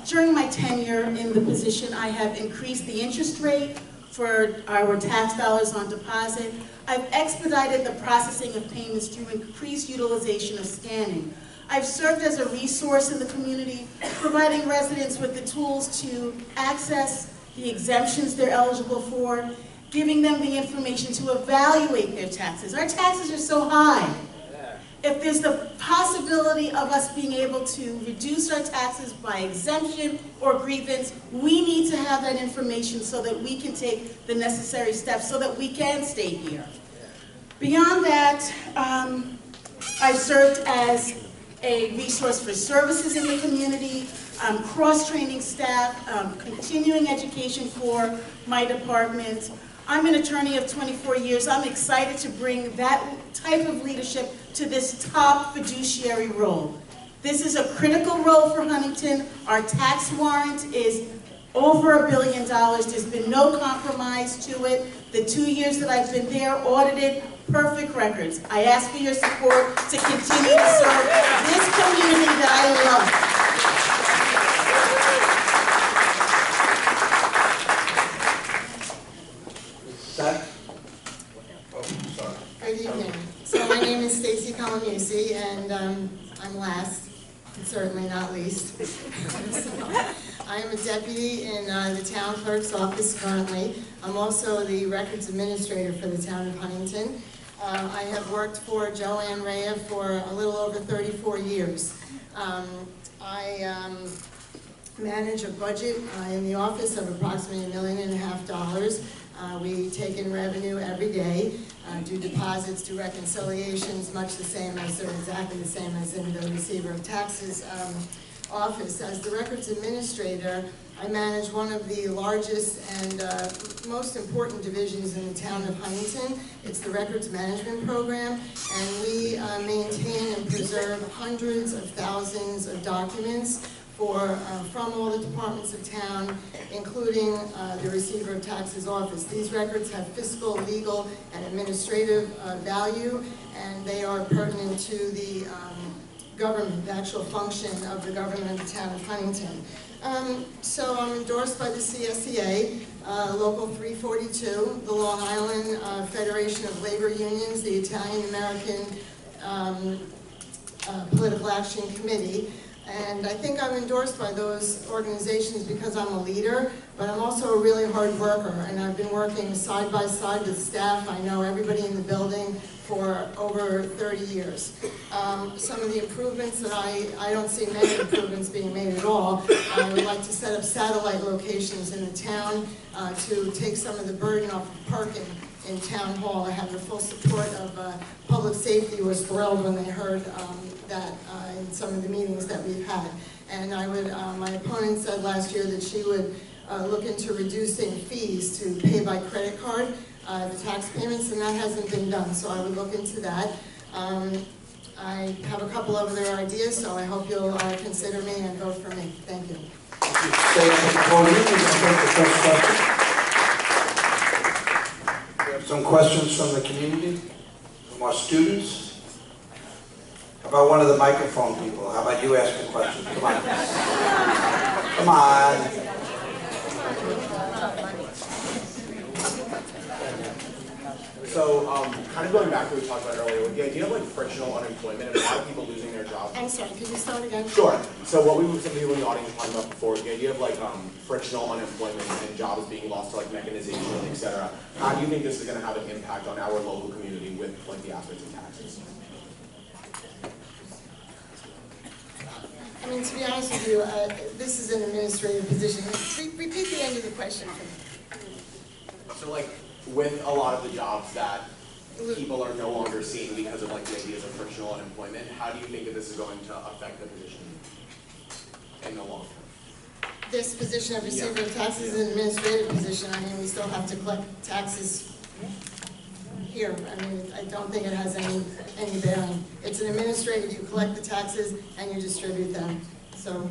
during my tenure in the position, I have increased the interest rate for our tax dollars on deposit. I've expedited the processing of payments through increased utilization of scanning. I've served as a resource in the community, providing residents with the tools to access the exemptions they're eligible for, giving them the information to evaluate their taxes. Our taxes are so high. If there's the possibility of us being able to reduce our taxes by exemption or grievance, we need to have that information so that we can take the necessary steps so that we can stay here. Beyond that, I've served as a resource for services in the community, cross-training staff, continuing education for my department. I'm an attorney of 24 years. I'm excited to bring that type of leadership to this top fiduciary role. This is a critical role for Huntington. Our tax warrant is over $1 billion. There's been no compromise to it. The 2 years that I've been there, audited, perfect records. I ask for your support to continue to serve this community that I love. Good evening. So my name is Stacy Calamusi, and I'm last, and certainly not least. I am a deputy in the town clerk's office currently. I'm also the records administrator for the town of Huntington. I have worked for Joanne Rea for a little over 34 years. I manage a budget in the office of approximately $1.5 million. We take in revenue every day, do deposits, do reconciliations, much the same as, or exactly the same as in the receiver of taxes office. As the records administrator, I manage one of the largest and most important divisions in the town of Huntington. It's the records management program, and we maintain and preserve hundreds of thousands of documents from all the departments of town, including the receiver of taxes office. These records have fiscal, legal, and administrative value, and they are pertinent to the government, the actual function of the government of the town of Huntington. So I'm endorsed by the CSEA, Local 342, the Long Island Federation of Labor Unions, the Italian American Political Action Committee. And I think I'm endorsed by those organizations because I'm a leader, but I'm also a really hard worker, and I've been working side by side with staff. I know everybody in the building for over 30 years. Some of the improvements that I don't see many improvements being made at all. I would like to set up satellite locations in the town to take some of the burden off of parking in Town Hall. I have the full support of Public Safety, was thrilled when they heard that in some of the meetings that we've had. And I would, my opponent said last year that she would look into reducing fees to pay by credit card, the tax payments, and that hasn't been done, so I would look into that. I have a couple of other ideas, so I hope you'll consider me and vote for me. Thank you. Stay at the podium and I'll take the first question. We have some questions from the community, from our students. How about one of the microphone people? How about you ask a question? Come on. Come on. So, kind of going back to what we talked about earlier, with the idea of like frictional unemployment and a lot of people losing their jobs. I'm sorry, could you start again? Sure. So what some people in the audience were talking about before, the idea of like frictional unemployment and jobs being lost to like mechanization, et cetera. How do you think this is going to have an impact on our local community with like the aspects of taxes? I mean, to be honest with you, this is an administrative position. Repeat the end of the question for me. So like, with a lot of the jobs that people are no longer seeing because of like the ideas of frictional unemployment, how do you think that this is going to affect the position in the long term? This position of receiver of taxes is an administrative position. I mean, we still have to collect taxes here. I mean, I don't think it has any bearing. It's an administrative. You collect the taxes and you distribute them. So.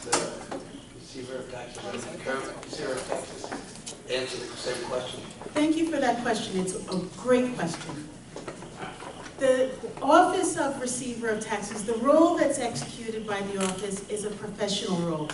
The receiver of taxes and the current receiver of taxes answer the same question. Thank you for that question. It's a great question. The Office of Receiver of Taxes, the role that's executed by the office is a professional role.